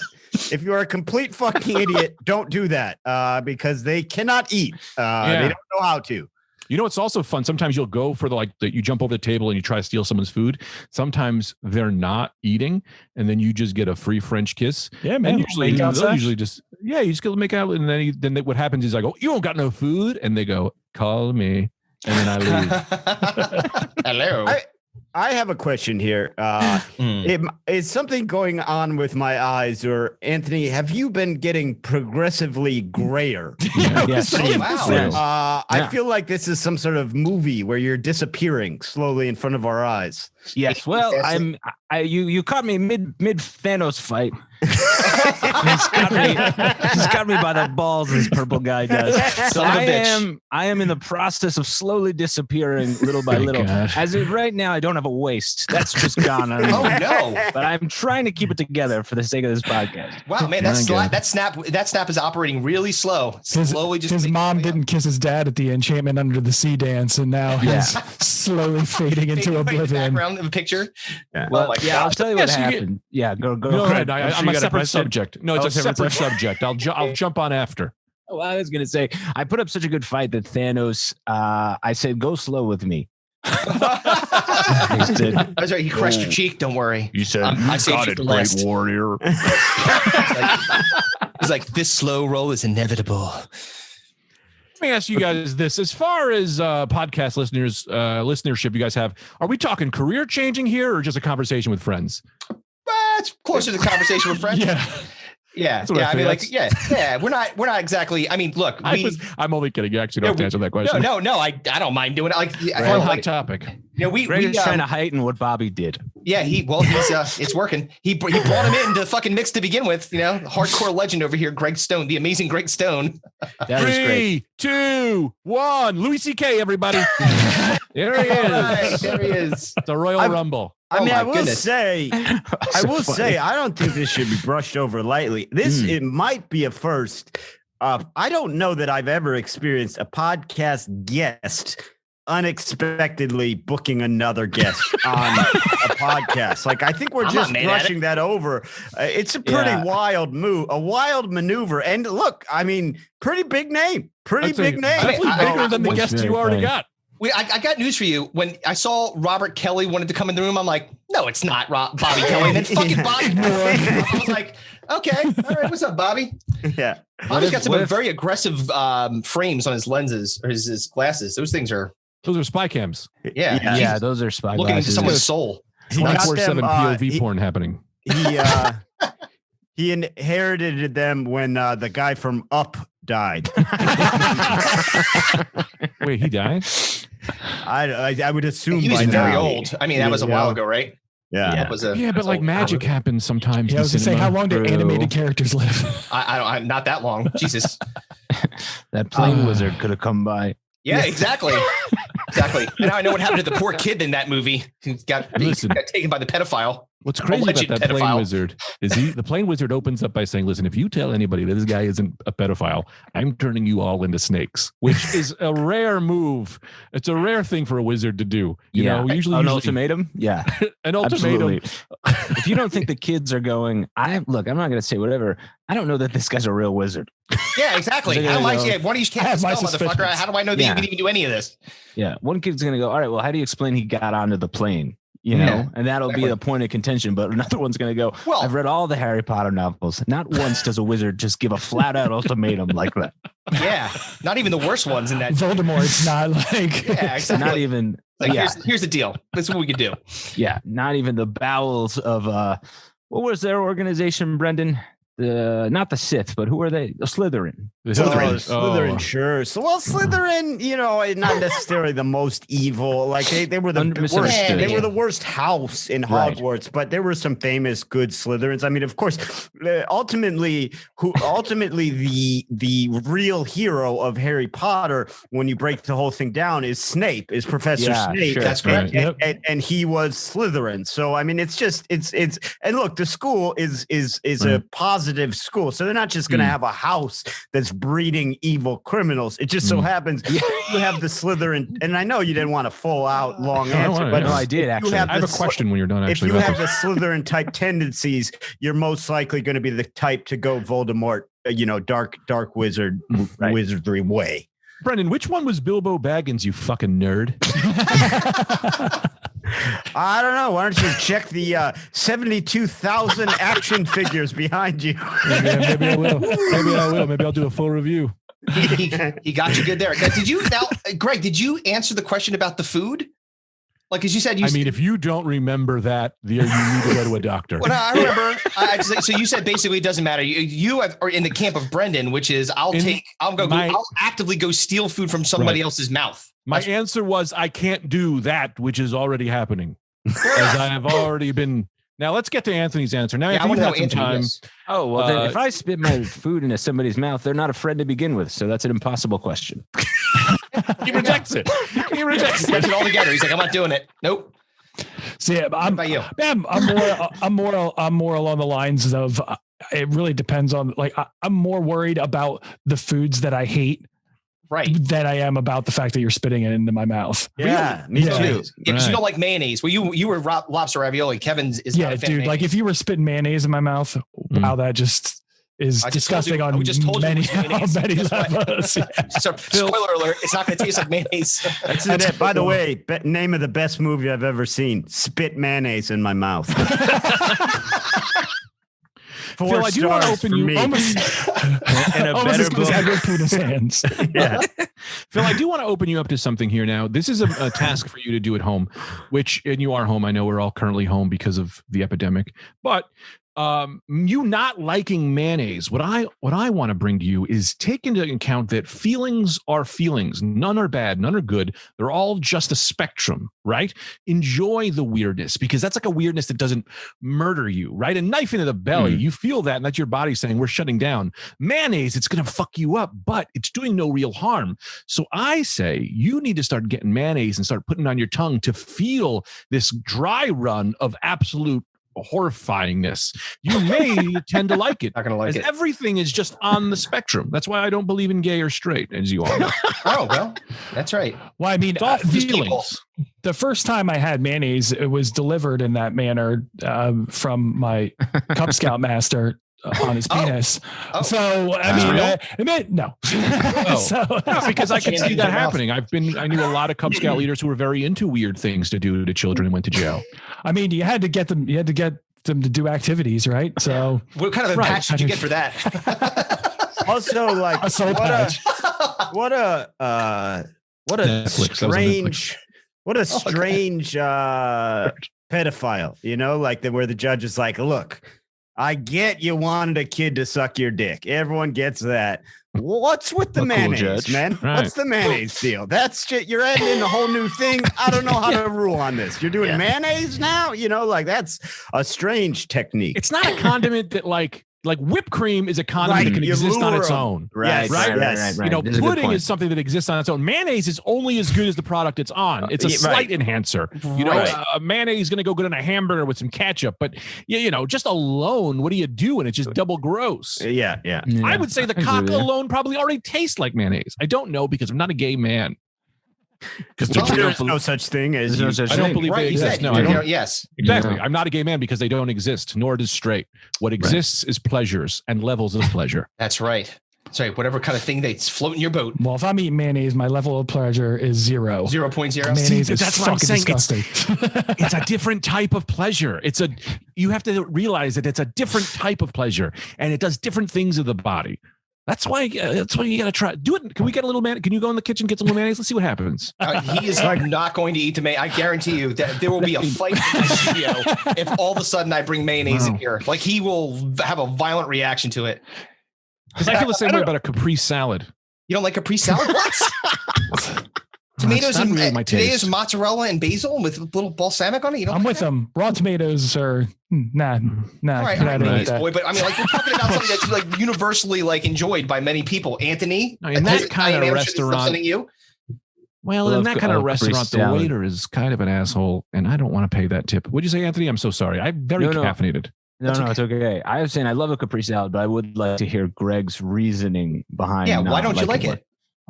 if you are a complete fucking idiot, don't do that because they cannot eat. They don't know how to. It's also fun. Sometimes you'll go for you jump over the table and you try to steal someone's food. Sometimes they're not eating, and then you just get a free French kiss. Yeah, man. And usually, Make out they'll sex. usually just you just go make out, and then what happens is I go, "You don't got no food," and they go, "Call me," and then I leave. Hello. I have a question here. Is something going on with my eyes, or Anthony? Have you been getting progressively grayer? Yes. Wow. I feel like this is some sort of movie where you're disappearing slowly in front of our eyes. Yes. Well, you caught me mid Thanos fight. He's got me by the balls. This purple guy does. So I am in the process of slowly disappearing little by little. Gosh. As of right now, I don't have a waist. That's just gone. Oh no! But I'm trying to keep it together for the sake of this podcast. Wow, man, that snap is operating really slow. Slowly, just his mom didn't kiss his dad at the Enchantment Under the Sea dance, and now he's slowly fading into oblivion. Background of a picture. Yeah. Well, I'll tell you what happened. Go ahead. I'm a separate subject. subject. No, it's a separate subject. I'll jump on after. Oh, I was going to say, I put up such a good fight that Thanos, I said, go slow with me. That's right. He crushed your cheek. Don't worry. You said, I saved you for last. warrior. He's like, this slow roll is inevitable. Let me ask you guys this: as far as podcast listenership you guys have, are we talking career changing here, or just a conversation with friends? It's closer to the conversation with friends. Yeah. I mean, like, we're not exactly. I mean, look, I'm only kidding. You actually don't have to answer that question. No. I don't mind doing it. Like, fun hot topic. Greg's trying to heighten what Bobby did. Yeah, he's it's working. He brought him into the fucking mix to begin with. Hardcore legend over here, Greg Stone, the amazing Greg Stone. That was great. 3, 2, 1. Louis C.K. Everybody. There he is. Right, there he is. The Royal Rumble. I mean, I will goodness. say, I don't think this should be brushed over lightly. It might be a first. I don't know that I've ever experienced a podcast guest unexpectedly booking another guest on a podcast. Like, I think we're just brushing that over. It's a pretty wild move, a wild maneuver. And look, I mean, pretty big name. Definitely bigger than the guest you already got. I got news for you. When I saw Robert Kelly wanted to come in the room, I'm like, no, it's not Bobby Kelly. And then fucking Bobby. I was like, okay, all right, what's up, Bobby? Yeah. Bobby's got some very aggressive frames on his lenses or his glasses. Those are spy cams. Yeah, those are spy looking glasses. into someone's soul. 24/7 POV porn happening. He inherited them when the guy from Up died. Wait, he died? I would assume he was by very now. old. I mean, that was a while ago, right? Yeah. But like magic happens sometimes. I was going to say, how long do animated characters live? I not that long. Jesus. That plane wizard could have come by. Yeah, exactly. Exactly. And now I know what happened to the poor kid in that movie. He got taken by the pedophile. What's crazy about that plane wizard is the plane wizard opens up by saying, listen, if you tell anybody that this guy isn't a pedophile, I'm turning you all into snakes, which is a rare move. It's a rare thing for a wizard to do. You know, usually an ultimatum. Yeah. An ultimatum. If you don't think the kids are going, I'm not going to say whatever. I don't know that this guy's a real wizard. Yeah, exactly. One of you can't spell, motherfucker. How do I know that you can even do any of this? Yeah. One kid's going to go, all right, well, how do you explain he got onto the plane? And that'll be the point of contention. But another one's going to go, well, I've read all the Harry Potter novels. Not once does a wizard just give a flat out ultimatum like that. Yeah. Not even the worst ones in that. Voldemort's not like. Yeah, exactly. Not even. Like, here's the deal. This is what we could do. Yeah. Not even the bowels of, what was their organization, Brendan? Not the Sith, but who are they? The Slytherin. Slytherin, sure. So, Slytherin, not necessarily the most evil. Like they were the worst. They were the worst house in Hogwarts, but there were some famous good Slytherins. I mean, of course, ultimately the real hero of Harry Potter, when you break the whole thing down, is Snape, is Professor Snape. Sure. That's correct. And he was Slytherin. So, I mean, it's and look, the school is a positive school, so they're not just going to have a house that's breeding evil criminals. It just so happens you have the Slytherin, and I know you didn't want a full out long answer, but no, I did actually. I have a question when you're done. Actually, if you have the Slytherin type tendencies, you're most likely going to be the type to go Voldemort, dark wizard, wizardry way. Brendan, which one was Bilbo Baggins, you fucking nerd? I don't know. Why don't you check the 72,000 action figures behind you? Maybe I will. Maybe I'll do a full review. He got you good there. Greg, did you answer the question about the food? Like, as you said, I mean, if you don't remember that, you need to go to a doctor. Well, no, I remember. So you said basically it doesn't matter. You are in the camp of Brendan, which is I'll actively go steal food from somebody else's mouth. My answer was I can't do that, which is already happening, as I have already been. Now let's get to Anthony's answer. Now, if you've had some time. Oh well, then if I spit my food into somebody's mouth, they're not a friend to begin with. So that's an impossible question. He rejects it. He rejects it altogether. He's like, I'm not doing it. Nope. See, I'm more along the lines of it really depends on, like, I'm more worried about the foods that I hate, right, than I am about the fact that you're spitting it into my mouth. Yeah, me too. Yeah, because you don't like mayonnaise. Well, you were lobster ravioli. Kevin's is not a fan dude. of like if you were spitting mayonnaise in my mouth, wow, that just is disgusting on many levels. So, spoiler alert, it's not going to taste like mayonnaise. That's it. By the way, name of the best movie I've ever seen, Spit Mayonnaise in My Mouth. Phil, I do want to open you almost in a better book. Hands. Yeah. Phil, I do want to open you up to something here now. This is a task for you to do at home, and you are home. I know we're all currently home because of the epidemic, but you not liking mayonnaise, what I want to bring to you is take into account that feelings are feelings. None are bad, none are good. They're all just a spectrum, right? Enjoy the weirdness, because that's like a weirdness that doesn't murder you, right? A knife into the belly, you feel that, and that's your body saying we're shutting down. Mayonnaise, it's going to fuck you up, but it's doing no real harm. So I say you need to start getting mayonnaise and start putting it on your tongue to feel this dry run of absolute horrifyingness. You may tend to like it. Not gonna like it. Everything is just on the spectrum. That's why I don't believe in gay or straight, as you all know. Oh, well, that's right. Well, I mean, feelings. The first time I had mayonnaise, it was delivered in that manner from my Cub Scout master on his penis. So I mean, no. No, because I can see that happening. I knew a lot of Cub Scout leaders who were very into weird things to do to children and went to jail. I mean, you had to get them to do activities, right? So what kind of a patch did you get for that? Also, like a soul patch. What a Netflix, strange pedophile, like where the judge is like, look, I get you wanted a kid to suck your dick. Everyone gets that. What's with the mayonnaise, man? Right. What's the mayonnaise deal? That's shit. You're adding in a whole new thing. I don't know how to rule on this. You're doing mayonnaise now? That's a strange technique. It's not a condiment that like whipped cream is a condiment that can exist on its own. Right. Pudding is something that exists on its own. Mayonnaise is only as good as the product it's on. It's a slight enhancer. Mayonnaise is going to go good on a hamburger with some ketchup, but just alone, what do you do? And it's just double gross. Yeah. I would say the cock alone probably already tastes like mayonnaise. I don't know because I'm not a gay man. Because there's no such thing as I don't believe they exist. No, I don't. Yes, exactly. I'm not a gay man because they don't exist, nor does straight. What exists is pleasures and levels of pleasure. That's right. Sorry, whatever kind of thing that's floating your boat. Well, if I'm eating mayonnaise, my level of pleasure is 0. 0.0. Mayonnaise is that's what I'm saying. disgusting. It's a different type of pleasure. You have to realize that it's a different type of pleasure, and it does different things to the body. That's why you got to try. Do it. Can we get a little man? Can you go in the kitchen, get some mayonnaise? Let's see what happens. He is not going to eat the mayonnaise. I guarantee you that there will be a fight in the studio if all of a sudden I bring mayonnaise in here. Like, he will have a violent reaction to it. Because I feel the same way about a Capri salad. You don't like Capri salad? What? Tomatoes and mozzarella and basil with a little balsamic on it. I'm with them. Raw tomatoes are nah. All right, boy, but I mean, we're talking about something that's universally enjoyed by many people. Anthony, in that kind of restaurant, you. Well, in that kind of restaurant, the waiter is kind of an asshole, and I don't want to pay that tip. What'd you say, Anthony? I'm so sorry. I'm very caffeinated. No, it's okay. I was saying I love a Capri salad, but I would like to hear Greg's reasoning behind. Yeah, why don't you like it?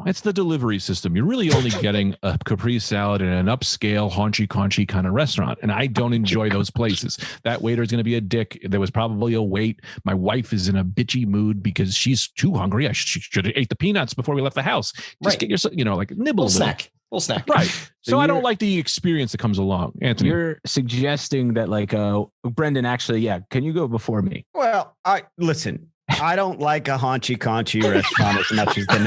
It's the delivery system. You're really only getting a Capri salad in an upscale, haunchy kind of restaurant. And I don't enjoy those places. That waiter is going to be a dick. There was probably a wait. My wife is in a bitchy mood because she's too hungry. She should have ate the peanuts before we left the house. Just get yourself, nibble a little snack. Right. So I don't like the experience that comes along. Anthony, you're suggesting that Brendan, actually, can you go before me? Well, listen. I don't like a haunchy restaurant as much as the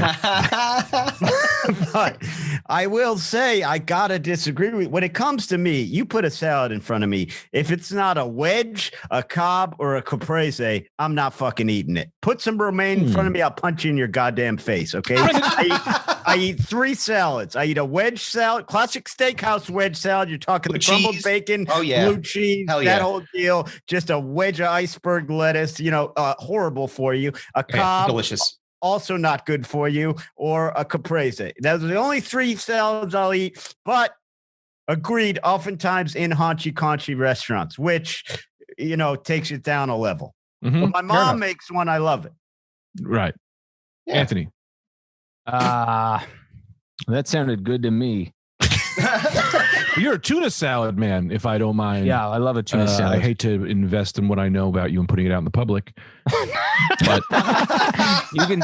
But I will say I gotta disagree with when it comes to me. You put a salad in front of me. If it's not a wedge, a Cobb, or a caprese, I'm not fucking eating it. Put some romaine in front of me. I'll punch you in your goddamn face. Okay. I eat 3 salads. I eat a wedge salad, classic steakhouse wedge salad. You're talking Blue the crumbled cheese. bacon, Oh, yeah. blue cheese, Hell that yeah. whole deal. Just a wedge of iceberg lettuce. Horrible for you. A Cobb, Delicious. also not good for you, or a caprese. Those are the only 3 salads I'll eat, but agreed, oftentimes in haunchy restaurants, which, takes it down a level. Mhm. But my mom makes one. I love it. Right. Yeah. Anthony. That sounded good to me. You're a tuna salad man, if I don't mind. Yeah, I love a tuna salad. I hate to invest in what I know about you and putting it out in the public. But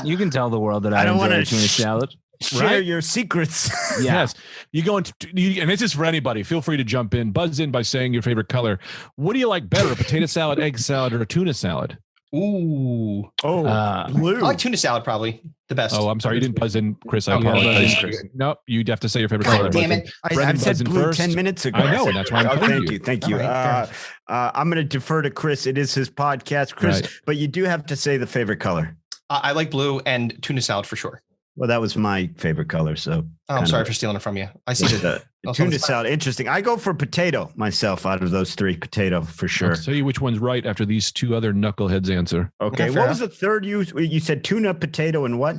you can tell the world that I don't enjoy wanna a tuna salad. Share your secrets. yes, you go into, and this is for anybody. Feel free to jump in, buzz in by saying your favorite color. What do you like better, a potato salad, egg salad, or a tuna salad? Ooh. Blue. I like tuna salad probably the best. Oh, I'm sorry, you didn't buzz in, Chris. I Okay. apologize. Yeah, Chris. Nope, you'd have to say your favorite God color. damn it. Brendan I've said buzzed in blue first. 10 minutes ago. I know, and that's why I'm telling you. Thank you. All right, I'm going to defer to Chris. It is his podcast, Chris, Right. but you do have to say the favorite color. I like blue and tuna salad for sure. Well, that was my favorite color. So I'm sorry for stealing it from you. I see the Oh, tuna someone's- salad. Interesting. I go for potato myself out of those 3. Potato for sure. I'll tell you which one's right after these 2 other knuckleheads answer. Okay. fair What was the third you said? Tuna, potato, and what?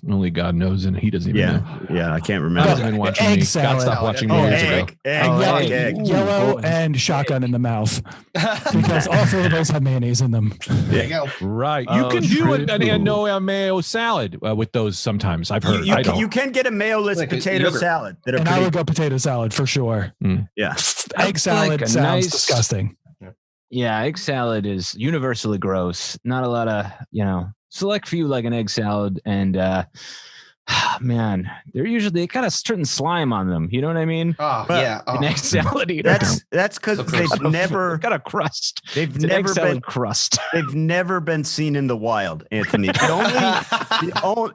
Only God knows, and he doesn't even know. Yeah. I can't God remember. hasn't been watching Egg me. salad. God stopped watching me Oh, years ago. egg. Oh, Egg. egg. Egg. Yellow and shotgun in the mouth because all 3 of those have mayonnaise in them. There you go. Right. You Oh, can do true. a mayo salad with those sometimes. I've heard. You can get a mayo-less Like a potato yogurt. salad that are And I pretty. would go potato salad for sure. Yeah. Egg salad like a sounds nice- disgusting. Yeah, egg salad is universally gross. Not a lot of, select few like an egg salad, and man, they got a certain slime on them. You know what I mean? Oh, But- yeah. Oh. An egg salad eater. That's because So they've gross. never got a crust. they've It's an egg never salad been crust. they've never been seen in the wild, Anthony.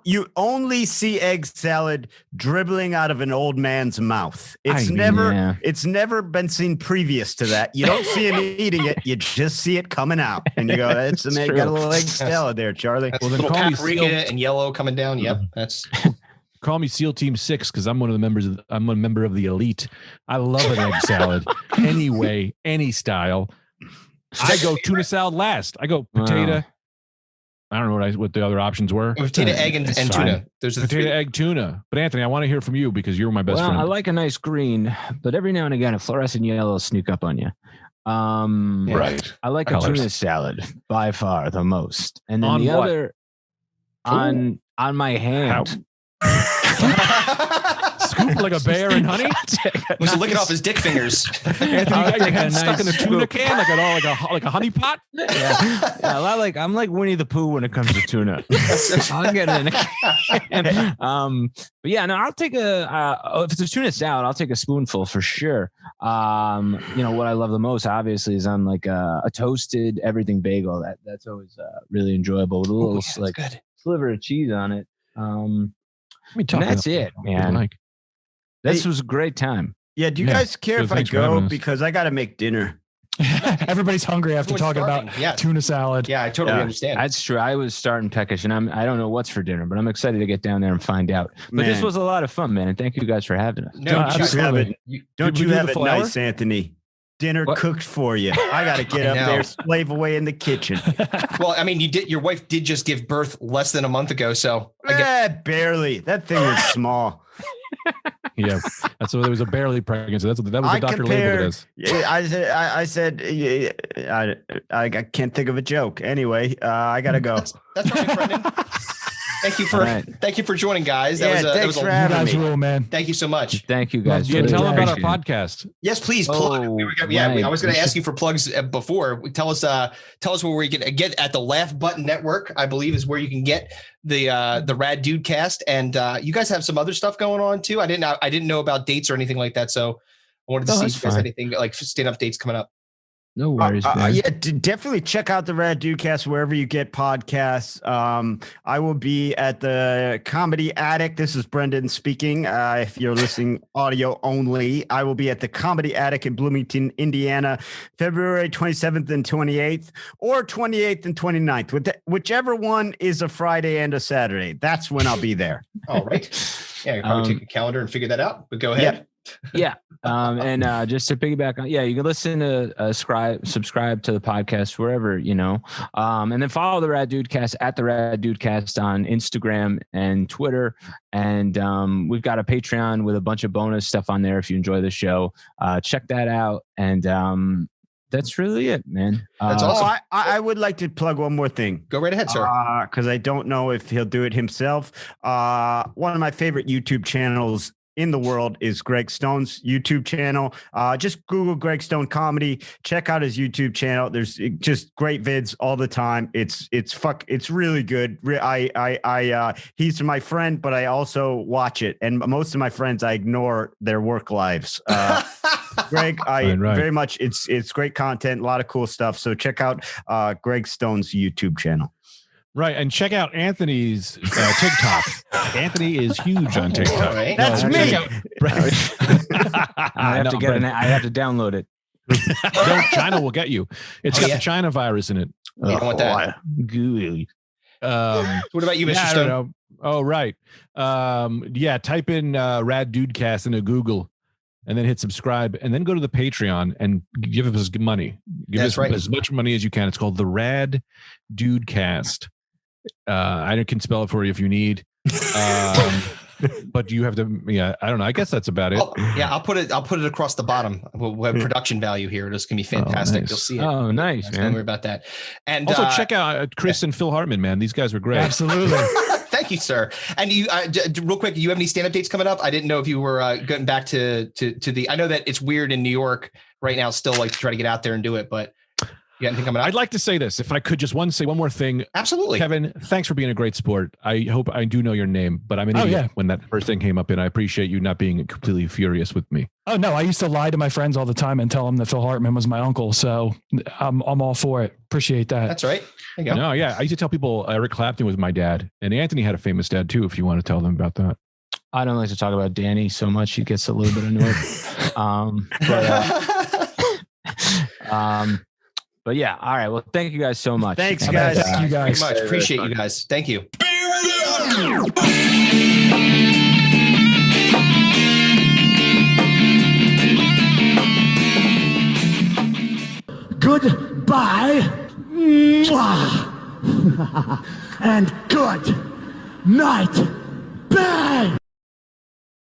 You only see egg salad dribbling out of an old man's mouth. It's never been seen previous to that. You don't see him eating it, you just see it coming out. And you go, that's It's got a little egg salad there, Charlie. That's Well, then little call me paprika Seal. and yellow coming down. Yep. That's Call me SEAL Team 6 because I'm a member of the elite. I love an egg salad. Any way, any style. I go tuna salad last. I go potato. Wow. I don't know what the other options were. potato, egg, and It's tuna. fine. There's the Potato, 3. egg, tuna. But Anthony, I want to hear from you because you're my best Well, friend. I like a nice green, but every now and again, a fluorescent yellow will sneak up on you. Right. I like Colors. a tuna salad by far the most, and then On the what? other on my hand. Scoop like a bear in honey. Was he licking off his dick fingers? Anthony, you got your head stuck in a tuna scoop. can like a honey pot. Yeah, I'm like Winnie the Pooh when it comes to tuna. I'll get it in a can. But yeah, no, I'll take if it's a tuna salad, I'll take a spoonful for sure. What I love the most, obviously, is on like a toasted everything bagel. That's always really enjoyable with a little Good. sliver of cheese on it. And that's it, man. This was a great time. Yeah, do you Yeah. guys care Good, if I thanks for having go? us. Because I got to make dinner. Everybody's hungry after Everyone's talking about starving. Yeah. tuna salad. Yeah, I totally understand. That's true. I was starting peckish, and I don't know what's for dinner, but I'm excited to get down there and find out. But this Man. was a lot of fun, man, and thank you guys for having us. No, Don't you have absolutely. it? Don't Did we you do have the it full hour? nice, Anthony? Dinner What? cooked for you. I got to get I up know. there, slave away in the kitchen. Well, I mean, your wife did just give birth less than a month ago, so I guess Barely. That thing was small. Yeah, there was a barely pregnancy. That was the doctor labeled it as. Yeah, I said, I can't think of a joke. Anyway, I gotta go. that's all right, Brendan. Thank you for joining, guys. Yeah, That thanks was for You having guys me. rule, man. Thank you so much. Thank you guys. Yeah, Really tell them about our appreciate it. podcast. Yes, please plug. Oh, I was going right. to ask you for plugs before. Tell us where we can get at the Laugh Button Network. I believe is where you can get the Rad Dudecast, and you guys have some other stuff going on too. I didn't know about dates or anything like that, so I wanted to see that's if you guys fine. had anything like stand up dates coming up. No worries, man. Yeah, definitely check out the Rad Dudecast wherever you get podcasts. I will be at the Comedy Attic. This is Brendan speaking. If you're listening audio only, I will be at the Comedy Attic in Bloomington, Indiana, February 27th and 28th, or 28th and 29th. Whichever one is a Friday and a Saturday. That's when I'll be there. All right. Yeah, you probably take a calendar and figure that out. But go ahead. Yeah. And just to piggyback on, you can listen to subscribe to the podcast wherever, and then follow the Rad Dudecast at the Rad Dudecast on Instagram and Twitter. And we've got a Patreon with a bunch of bonus stuff on there. If you enjoy the show, check that out. And that's really it, man. That's awesome. I would like to plug one more thing. Go right ahead, sir. Because I don't know if he'll do it himself. One of my favorite YouTube channels in the world is Greg Stone's YouTube channel. Just Google Greg Stone Comedy. Check out his YouTube channel. There's just great vids all the time. It's really good. He's my friend, but I also watch it. And most of my friends, I ignore their work lives. Greg, very much. It's great content, a lot of cool stuff. So check out Greg Stone's YouTube channel. Right, and check out Anthony's TikTok. Anthony is huge on TikTok. Right. That's me. I have to download it. No, China will get you. It's got the China virus in it. You don't want that. Gooey. What about you, Mr. Stone? I don't know. Oh, right. Type in Rad Dudecast into Google and then hit subscribe and then go to the Patreon and give us money. Give us as much money as you can. It's called the Rad Dudecast. I can spell it for you if you need. But you have to, I don't know. I guess that's about it. I'll put it across the bottom. We'll have production value here. It's gonna be fantastic. Nice. You'll see it. Oh, nice, man. Don't worry about that. And also check out Chris and Phil Hartman, man. These guys were great. Absolutely. Thank you, sir. And you, real quick, do you have any stand-up dates coming up? I didn't know if you were getting back to the. I know that it's weird in New York right now, still like to try to get out there and do it, but. You got anything coming up? I'd like to say this, if I could just say one more thing. Absolutely. Kevin, thanks for being a great sport. I hope I do know your name, but I'm an idiot when that first thing came up, and I appreciate you not being completely furious with me. Oh, no, I used to lie to my friends all the time and tell them that Phil Hartman was my uncle. So I'm all for it. Appreciate that. That's right. There you go. No, yeah. I used to tell people Eric Clapton was my dad, and Anthony had a famous dad too, if you want to tell them about that. I don't like to talk about Danny so much. He gets a little bit annoyed. But yeah, all right. Well, thank you guys so much. Thanks, guys. Thank you guys. Very much. Appreciate you guys. Thank you. Goodbye. And good night. Bang!